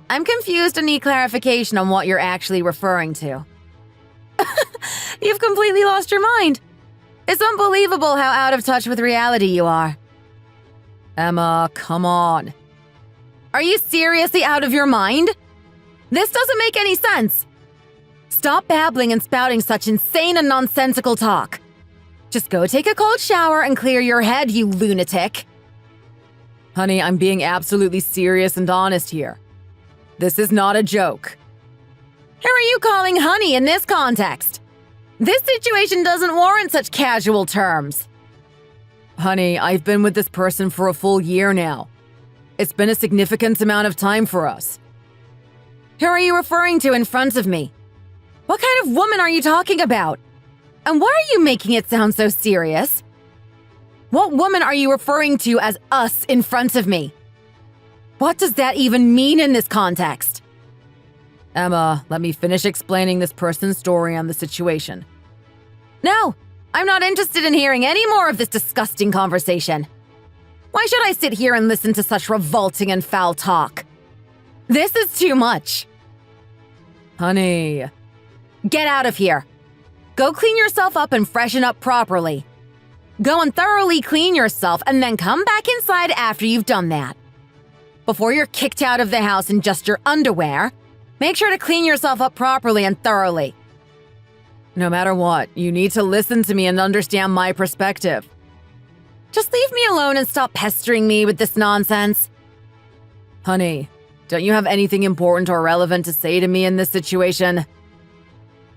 I'm confused and need clarification on what you're actually referring to. You've completely lost your mind. It's unbelievable how out of touch with reality you are. Emma, come on. Are you seriously out of your mind? This doesn't make any sense. Stop babbling and spouting such insane and nonsensical talk. Just go take a cold shower and clear your head, you lunatic. Honey, I'm being absolutely serious and honest here. This is not a joke. Who are you calling honey in this context? This situation doesn't warrant such casual terms. Honey, I've been with this person for a full year now. It's been a significant amount of time for us. Who are you referring to in front of me? What kind of woman are you talking about? And why are you making it sound so serious? What woman are you referring to as us in front of me? What does that even mean in this context? Emma, let me finish explaining this person's story on the situation. No, I'm not interested in hearing any more of this disgusting conversation. Why should I sit here and listen to such revolting and foul talk? This is too much. Honey. Get out of here. Go clean yourself up and freshen up properly. Go and thoroughly clean yourself and then come back inside after you've done that. Before you're kicked out of the house in just your underwear, make sure to clean yourself up properly and thoroughly. No matter what, you need to listen to me and understand my perspective. Just leave me alone and stop pestering me with this nonsense. Honey, don't you have anything important or relevant to say to me in this situation?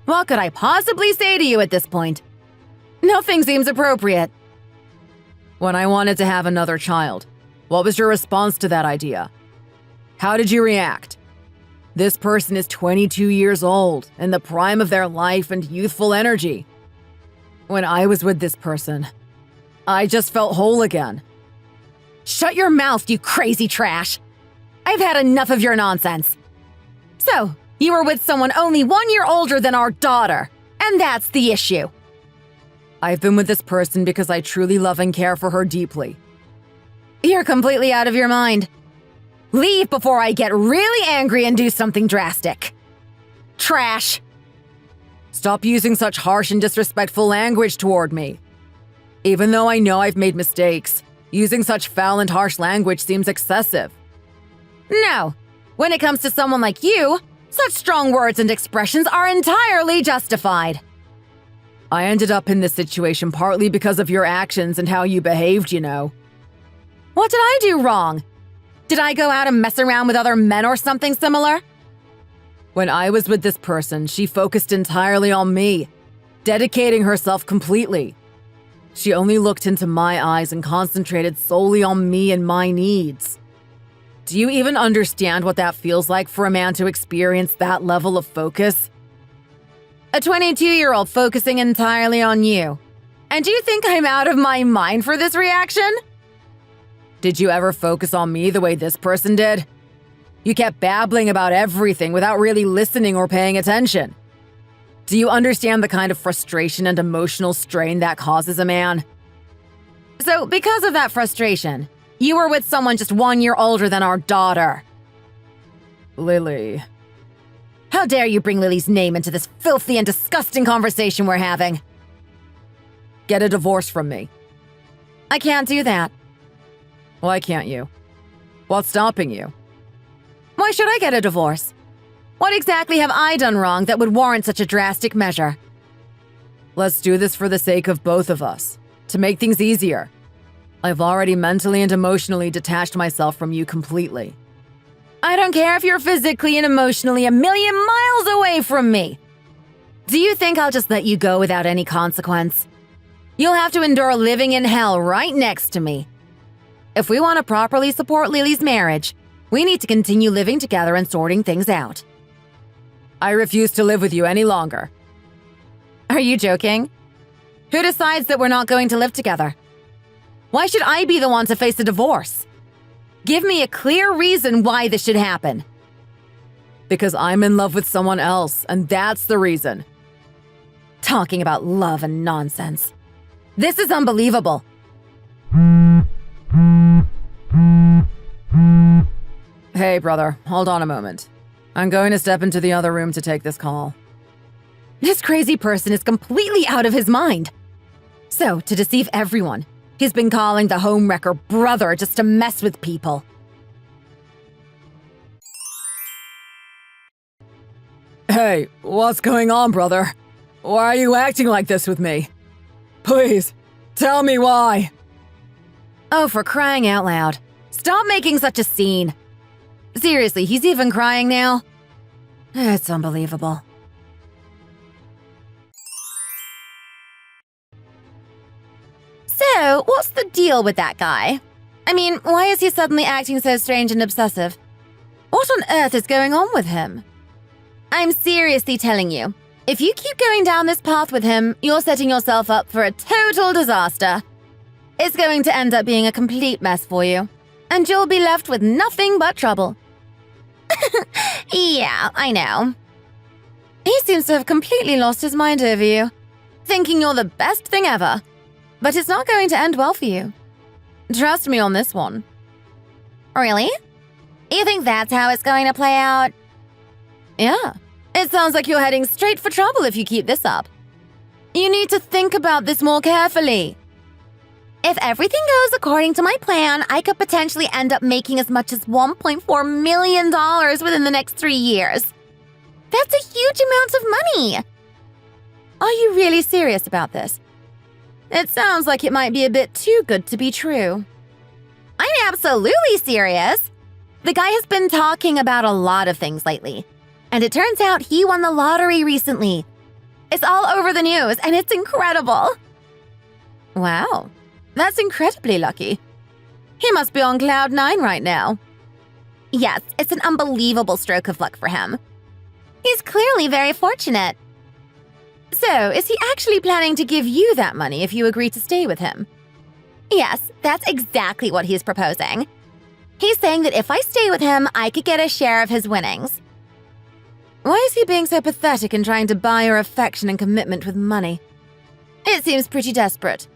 What could I possibly say to you at this point? Nothing seems appropriate. When I wanted to have another child, what was your response to that idea? How did you react? This person is 22 years old, in the prime of their life and youthful energy. When I was with this person, I just felt whole again. Shut your mouth, you crazy trash. I've had enough of your nonsense. So, you were with someone only 1 year older than our daughter, and that's the issue. I've been with this person because I truly love and care for her deeply. You're completely out of your mind. Leave before I get really angry and do something drastic. Trash. Stop using such harsh and disrespectful language toward me. Even though I know I've made mistakes, using such foul and harsh language seems excessive. No. When it comes to someone like you, such strong words and expressions are entirely justified. I ended up in this situation partly because of your actions and how you behaved, you know. What did I do wrong? Did I go out and mess around with other men or something similar? When I was with this person, she focused entirely on me, dedicating herself completely. She only looked into my eyes and concentrated solely on me and my needs. Do you even understand what that feels like for a man to experience that level of focus? A 22-year-old focusing entirely on you. And do you think I'm out of my mind for this reaction? Did you ever focus on me the way this person did? You kept babbling about everything without really listening or paying attention. Do you understand the kind of frustration and emotional strain that causes a man? So, because of that frustration, you were with someone just 1 year older than our daughter. Lily. How dare you bring Lily's name into this filthy and disgusting conversation we're having? Get a divorce from me. I can't do that. Why can't you? What's stopping you? Why should I get a divorce? What exactly have I done wrong that would warrant such a drastic measure? Let's do this for the sake of both of us, to make things easier. I've already mentally and emotionally detached myself from you completely. I don't care if you're physically and emotionally a million miles away from me. Do you think I'll just let you go without any consequence? You'll have to endure living in hell right next to me. If we want to properly support Lily's marriage, we need to continue living together and sorting things out. I refuse to live with you any longer. Are you joking? Who decides that we're not going to live together? Why should I be the one to face a divorce? Give me a clear reason why this should happen. Because I'm in love with someone else, and that's the reason. Talking about love and nonsense. This is unbelievable. Hey, brother, hold on a moment. I'm going to step into the other room to take this call. This crazy person is completely out of his mind. So, to deceive everyone, he's been calling the homewrecker brother just to mess with people. Hey, what's going on, brother? Why are you acting like this with me? Please, tell me why. Oh, for crying out loud. Stop making such a scene. Seriously, he's even crying now? It's unbelievable. So, what's the deal with that guy? I mean, why is he suddenly acting so strange and obsessive? What on earth is going on with him? I'm seriously telling you, if you keep going down this path with him, you're setting yourself up for a total disaster. It's going to end up being a complete mess for you, and you'll be left with nothing but trouble. Yeah, I know. He seems to have completely lost his mind over you, thinking you're the best thing ever. But it's not going to end well for you. Trust me on this one. Really? You think that's how it's going to play out? Yeah. It sounds like you're heading straight for trouble if you keep this up. You need to think about this more carefully. If everything goes according to my plan, I could potentially end up making as much as $1.4 million within the next 3 years. That's a huge amount of money. Are you really serious about this? It sounds like it might be a bit too good to be true. I'm absolutely serious. The guy has been talking about a lot of things lately. And it turns out he won the lottery recently. It's all over the news, and it's incredible. Wow. That's incredibly lucky. He must be on cloud 9 right now. Yes, it's an unbelievable stroke of luck for him. He's clearly very fortunate. So, is he actually planning to give you that money if you agree to stay with him? Yes, that's exactly what he's proposing. He's saying that if I stay with him, I could get a share of his winnings. Why is he being so pathetic and trying to buy your affection and commitment with money? It seems pretty desperate.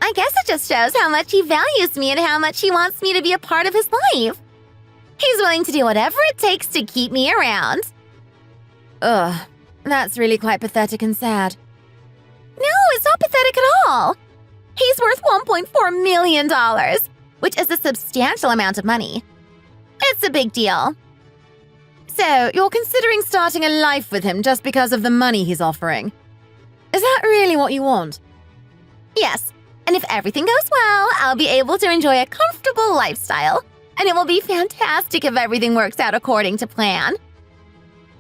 I guess it just shows how much he values me and how much he wants me to be a part of his life. He's willing to do whatever it takes to keep me around. Ugh, that's really quite pathetic and sad. No, it's not pathetic at all. He's worth $1.4 million, which is a substantial amount of money. It's a big deal. So, you're considering starting a life with him just because of the money he's offering? Is that really what you want? Yes, and if everything goes well, I'll be able to enjoy a comfortable lifestyle. And it will be fantastic if everything works out according to plan.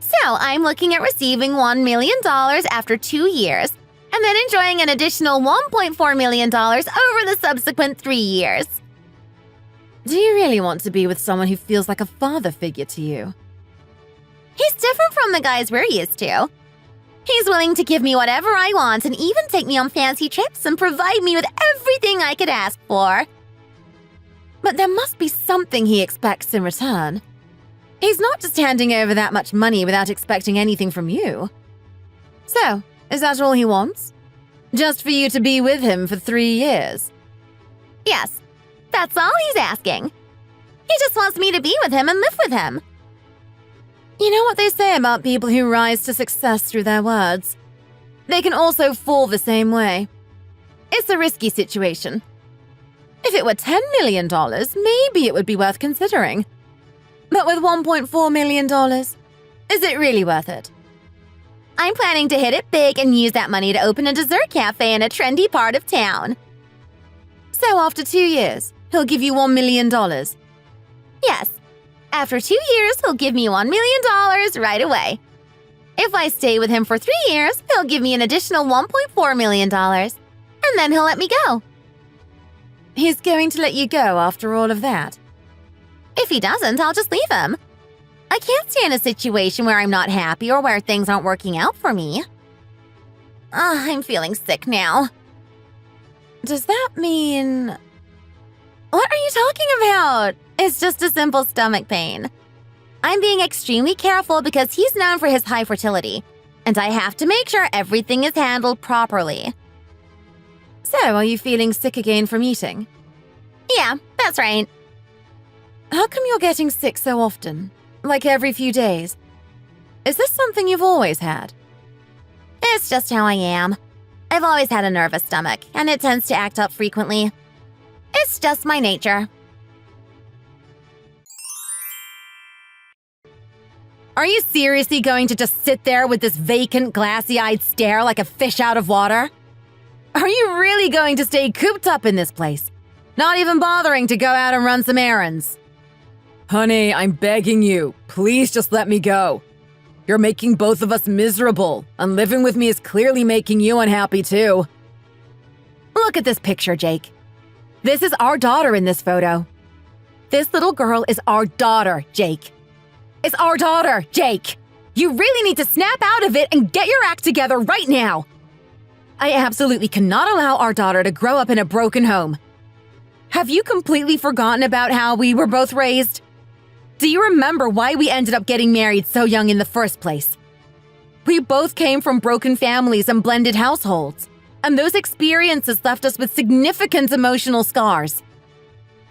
So, I'm looking at receiving $1 million after 2 years, and then enjoying an additional $1.4 million over the subsequent 3 years. Do you really want to be with someone who feels like a father figure to you? He's different from the guys we're used to. He's willing to give me whatever I want and even take me on fancy trips and provide me with everything I could ask for. But there must be something he expects in return. He's not just handing over that much money without expecting anything from you. So, is that all he wants? Just for you to be with him for 3 years? Yes, that's all he's asking. He just wants me to be with him and live with him. You know what they say about people who rise to success through their words? They can also fall the same way. It's a risky situation. If it were $10 million, maybe it would be worth considering. But with $1.4 million, is it really worth it? I'm planning to hit it big and use that money to open a dessert cafe in a trendy part of town. So after 2 years, he'll give you $1 million? Yes. After 2 years, he'll give me $1 million right away. If I stay with him for 3 years, he'll give me an additional $1.4 million. And then he'll let me go. He's going to let you go after all of that? If he doesn't, I'll just leave him. I can't stay in a situation where I'm not happy or where things aren't working out for me. I'm feeling sick now. Does that mean... What are you talking about? It's just a simple stomach pain. I'm being extremely careful because he's known for his high fertility, and I have to make sure everything is handled properly. So, are you feeling sick again from eating? Yeah, that's right. How come you're getting sick so often? Like every few days? Is this something you've always had? It's just how I am. I've always had a nervous stomach, and it tends to act up frequently. It's just my nature. Are you seriously going to just sit there with this vacant, glassy-eyed stare like a fish out of water? Are you really going to stay cooped up in this place? Not even bothering to go out and run some errands? Honey, I'm begging you. Please just let me go. You're making both of us miserable, and living with me is clearly making you unhappy too. Look at this picture, Jake. This is our daughter in this photo. This little girl is our daughter, Jake. It's our daughter, Jake. You really need to snap out of it and get your act together right now. I absolutely cannot allow our daughter to grow up in a broken home. Have you completely forgotten about how we were both raised? Do you remember why we ended up getting married so young in the first place? We both came from broken families and blended households, and those experiences left us with significant emotional scars.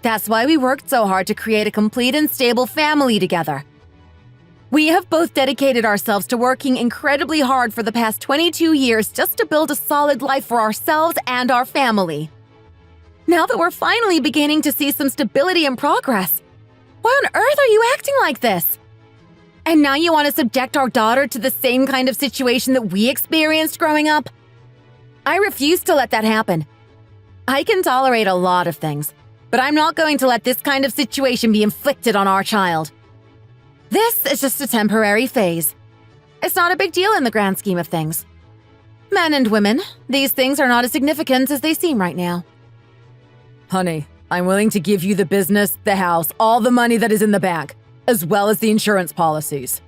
That's why we worked so hard to create a complete and stable family together. We have both dedicated ourselves to working incredibly hard for the past 22 years just to build a solid life for ourselves and our family. Now that we're finally beginning to see some stability and progress, why on earth are you acting like this? And now you want to subject our daughter to the same kind of situation that we experienced growing up? I refuse to let that happen. I can tolerate a lot of things, but I'm not going to let this kind of situation be inflicted on our child. This is just a temporary phase. It's not a big deal in the grand scheme of things. Men and women, these things are not as significant as they seem right now. Honey, I'm willing to give you the business, the house, all the money that is in the bank, as well as the insurance policies.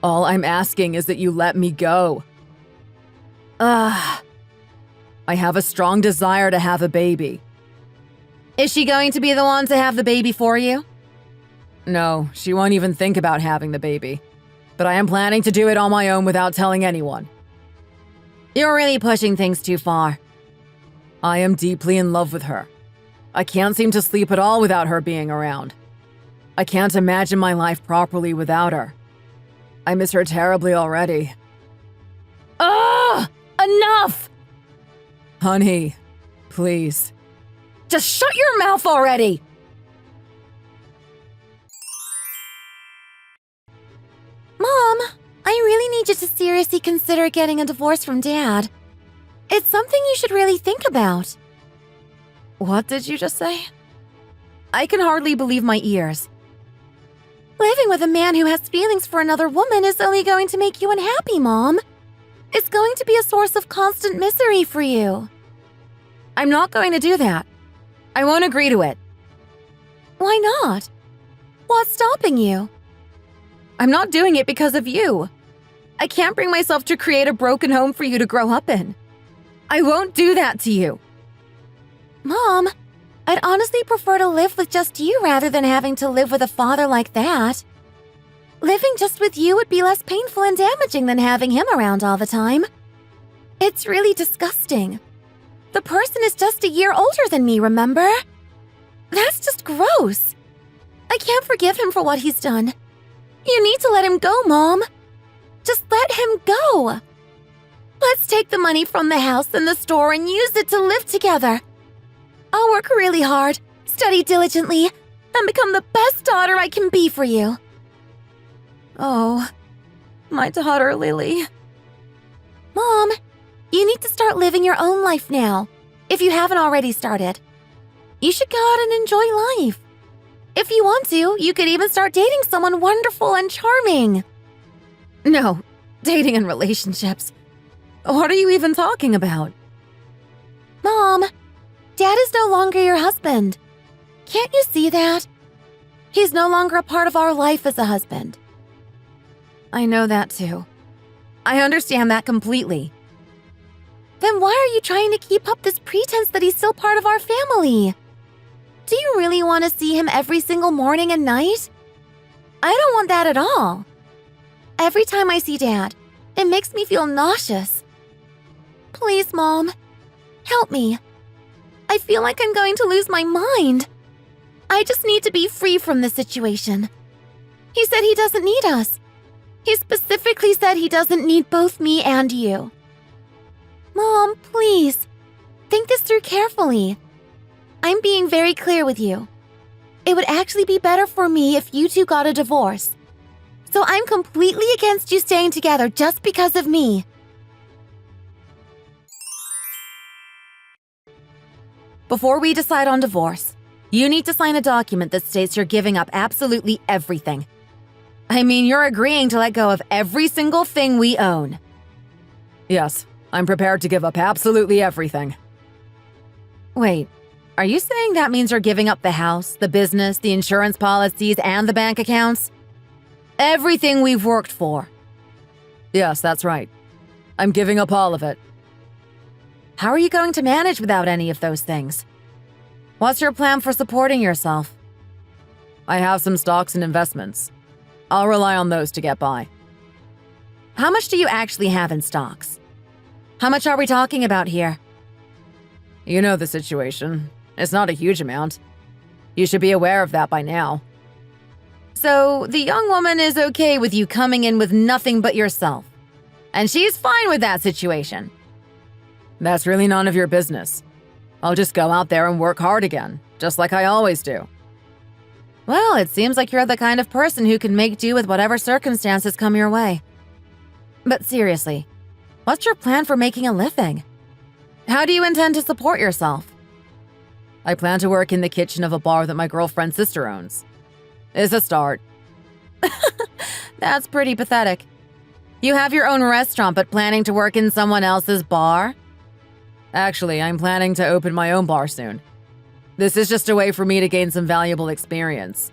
All I'm asking is that you let me go. I have a strong desire to have a baby. Is she going to be the one to have the baby for you? No, she won't even think about having the baby. But I am planning to do it on my own without telling anyone. You're really pushing things too far. I am deeply in love with her. I can't seem to sleep at all without her being around. I can't imagine my life properly without her. I miss her terribly already. Enough! Honey, please. Just shut your mouth already! seriously consider getting a divorce from Dad. It's something you should really think about. What did you just say? I can hardly believe my ears. Living with a man who has feelings for another woman is only going to make you unhappy, Mom. It's going to be a source of constant misery for you. I'm not going to do that. I won't agree to it. Why not? What's stopping you? I'm not doing it because of you. I can't bring myself to create a broken home for you to grow up in. I won't do that to you. Mom, I'd honestly prefer to live with just you rather than having to live with a father like that. Living just with you would be less painful and damaging than having him around all the time. It's really disgusting. The person is just a year older than me, remember? That's just gross. I can't forgive him for what he's done. You need to let him go, Mom. Just let him go. Let's take the money from the house and the store and use it to live together. I'll work really hard, study diligently, and become the best daughter I can be for you. Oh, my daughter, Lily. Mom, you need to start living your own life now, if you haven't already started. You should go out and enjoy life. If you want to, you could even start dating someone wonderful and charming. No, dating and relationships. What are you even talking about? Mom, Dad is no longer your husband. Can't you see that? He's no longer a part of our life as a husband. I know that too. I understand that completely. Then why are you trying to keep up this pretense that he's still part of our family? Do you really want to see him every single morning and night? I don't want that at all. Every time I see Dad, it makes me feel nauseous. Please, Mom, help me. I feel like I'm going to lose my mind. I just need to be free from this situation. He said he doesn't need us. He specifically said he doesn't need both me and you. Mom, please, think this through carefully. I'm being very clear with you. It would actually be better for me if you two got a divorce. So I'm completely against you staying together just because of me. Before we decide on divorce, you need to sign a document that states you're giving up absolutely everything. I mean, you're agreeing to let go of every single thing we own. Yes, I'm prepared to give up absolutely everything. Wait, are you saying that means you're giving up the house, the business, the insurance policies, and the bank accounts? Everything we've worked for. Yes, that's right. I'm giving up all of it. How are you going to manage without any of those things? What's your plan for supporting yourself? I have some stocks and investments. I'll rely on those to get by. How much do you actually have in stocks? How much are we talking about here? You know the situation. It's not a huge amount. You should be aware of that by now. So, the young woman is okay with you coming in with nothing but yourself. And she's fine with that situation. That's really none of your business. I'll just go out there and work hard again, just like I always do. Well, it seems like you're the kind of person who can make do with whatever circumstances come your way. But seriously, what's your plan for making a living? How do you intend to support yourself? I plan to work in the kitchen of a bar that my girlfriend's sister owns. It's a start. That's pretty pathetic. You have your own restaurant but planning to work in someone else's bar? Actually, I'm planning to open my own bar soon. This is just a way for me to gain some valuable experience.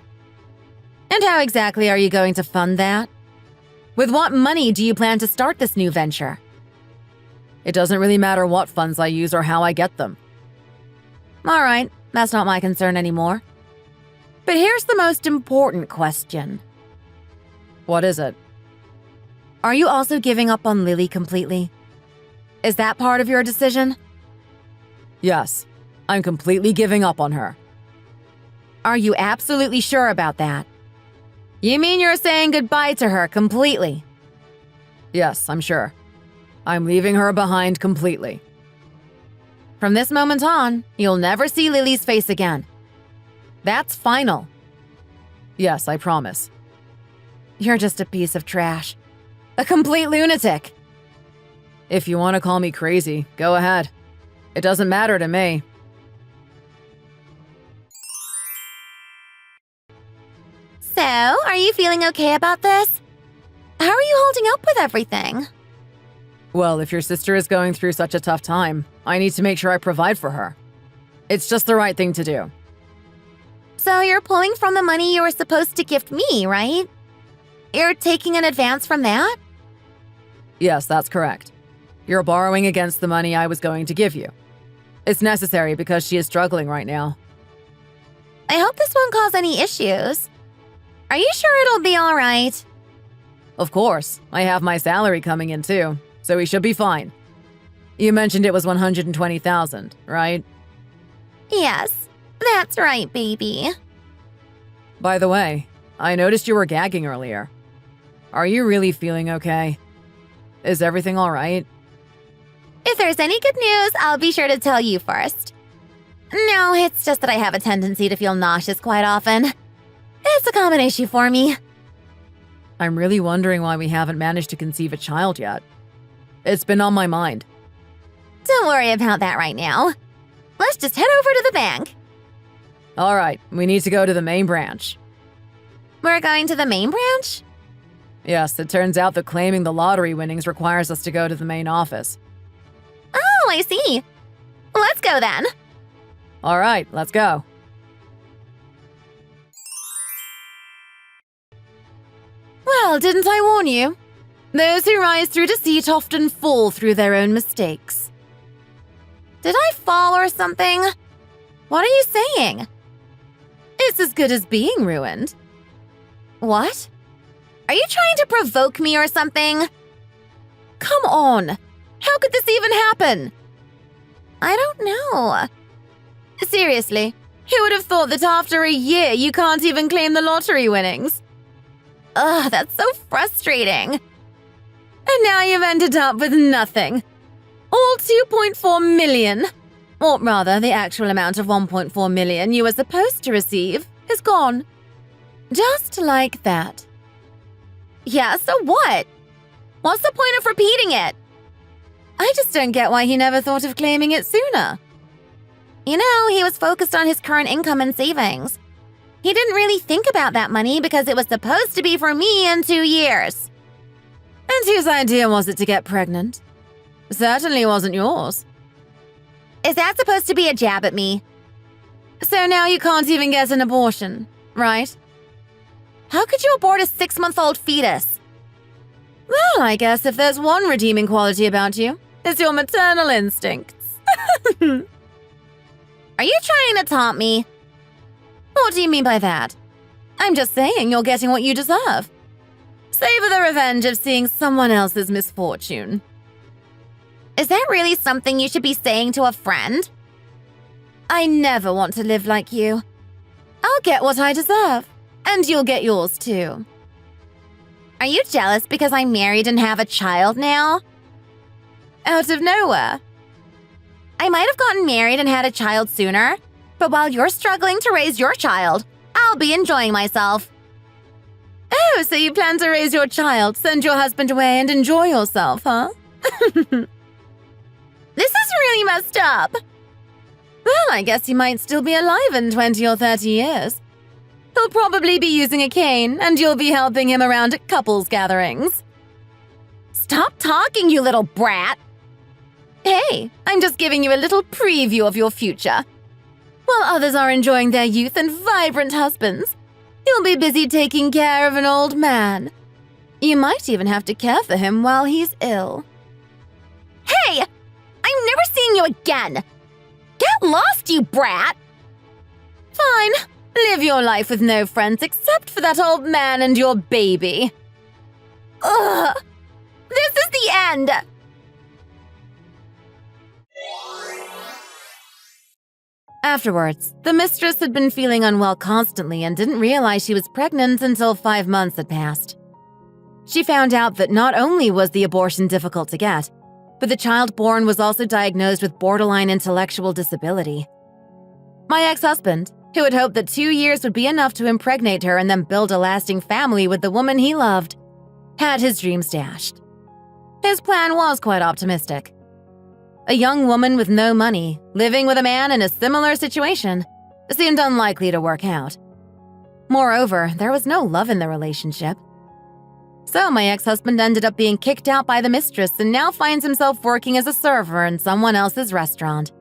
And how exactly are you going to fund that? With what money do you plan to start this new venture? It doesn't really matter what funds I use or how I get them. All right, that's not my concern anymore. But here's the most important question. What is it? Are you also giving up on Lily completely? Is that part of your decision? Yes, I'm completely giving up on her. Are you absolutely sure about that? You mean you're saying goodbye to her completely? Yes, I'm sure. I'm leaving her behind completely. From this moment on, you'll never see Lily's face again. That's final. Yes, I promise. You're just a piece of trash. A complete lunatic. If you want to call me crazy, go ahead. It doesn't matter to me. So, are you feeling okay about this? How are you holding up with everything? Well, if your sister is going through such a tough time, I need to make sure I provide for her. It's just the right thing to do. So you're pulling from the money you were supposed to gift me, right? You're taking an advance from that? Yes, that's correct. You're borrowing against the money I was going to give you. It's necessary because she is struggling right now. I hope this won't cause any issues. Are you sure it'll be all right? Of course, I have my salary coming in too, so we should be fine. You mentioned it was $120,000, right? Yes, that's right, baby. By the way, I noticed you were gagging earlier. Are you really feeling okay? Is everything all right? If there's any good news, I'll be sure to tell you first. No, it's just that I have a tendency to feel nauseous quite often. It's a common issue for me. I'm really wondering why we haven't managed to conceive a child yet. It's been on my mind. Don't worry about that right now. Let's just head over to the bank. All right, we need to go to the main branch. We're going to the main branch? Yes, it turns out that claiming the lottery winnings requires us to go to the main office. Oh, I see. Let's go then. All right, let's go. Well, didn't I warn you? Those who rise through deceit often fall through their own mistakes. Did I fall or something? What are you saying? It's as good as being ruined. What? Are you trying to provoke me or something? Come on. How could this even happen? I don't know. Seriously, who would have thought that after a year you can't even claim the lottery winnings? Ugh, that's so frustrating. And now you've ended up with nothing. All 2.4 million, or rather the actual amount of 1.4 million you were supposed to receive, is gone. Just like that. Yeah, so what? What's the point of repeating it? I just don't get why he never thought of claiming it sooner. You know, he was focused on his current income and savings. He didn't really think about that money because it was supposed to be for me in 2 years. And whose idea was it to get pregnant? Certainly wasn't yours. Is that supposed to be a jab at me? So now you can't even get an abortion, right? How could you abort a 6-month-old fetus? Well, I guess if there's one redeeming quality about you, it's your maternal instincts. Are you trying to taunt me? What do you mean by that? I'm just saying you're getting what you deserve. Savor the revenge of seeing someone else's misfortune. Is that really something you should be saying to a friend? I never want to live like you. I'll get what I deserve, and you'll get yours too. Are you jealous because I'm married and have a child now? Out of nowhere. I might have gotten married and had a child sooner, but while you're struggling to raise your child, I'll be enjoying myself. Oh, so you plan to raise your child, send your husband away, and enjoy yourself, huh? This is really messed up. Well, I guess he might still be alive in 20 or 30 years. He'll probably be using a cane, and you'll be helping him around at couples gatherings. Stop talking, you little brat. Hey, I'm just giving you a little preview of your future. While others are enjoying their youth and vibrant husbands, you'll be busy taking care of an old man. You might even have to care for him while he's ill. Hey! I'm never seeing you again! Get lost, you brat! Fine. Live your life with no friends except for that old man and your baby. Ugh! This is the end! Afterwards, the mistress had been feeling unwell constantly and didn't realize she was pregnant until 5 months had passed. She found out that not only was the abortion difficult to get, but the child born was also diagnosed with borderline intellectual disability. My ex-husband, who had hoped that 2 years would be enough to impregnate her and then build a lasting family with the woman he loved, had his dreams dashed. His plan was quite optimistic. A young woman with no money, living with a man in a similar situation, seemed unlikely to work out. Moreover, there was no love in the relationship. So my ex-husband ended up being kicked out by the mistress and now finds himself working as a server in someone else's restaurant.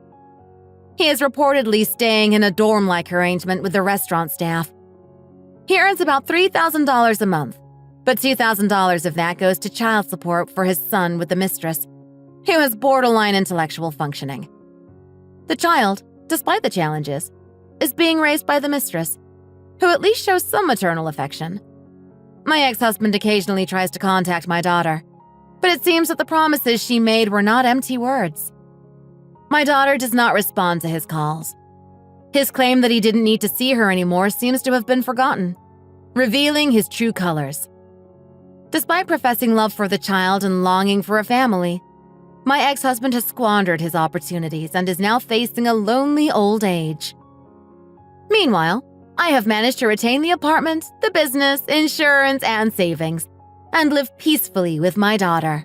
He is reportedly staying in a dorm-like arrangement with the restaurant staff. He earns about $3,000 a month, but $2,000 of that goes to child support for his son with the mistress, who has borderline intellectual functioning. The child, despite the challenges, is being raised by the mistress, who at least shows some maternal affection. My ex-husband occasionally tries to contact my daughter, but it seems that the promises she made were not empty words. My daughter does not respond to his calls. His claim that he didn't need to see her anymore seems to have been forgotten, revealing his true colors. Despite professing love for the child and longing for a family, my ex-husband has squandered his opportunities and is now facing a lonely old age. Meanwhile, I have managed to retain the apartment, the business, insurance, and savings, and live peacefully with my daughter.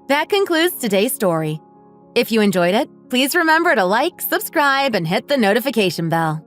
That concludes today's story. If you enjoyed it, please remember to like, subscribe, and hit the notification bell.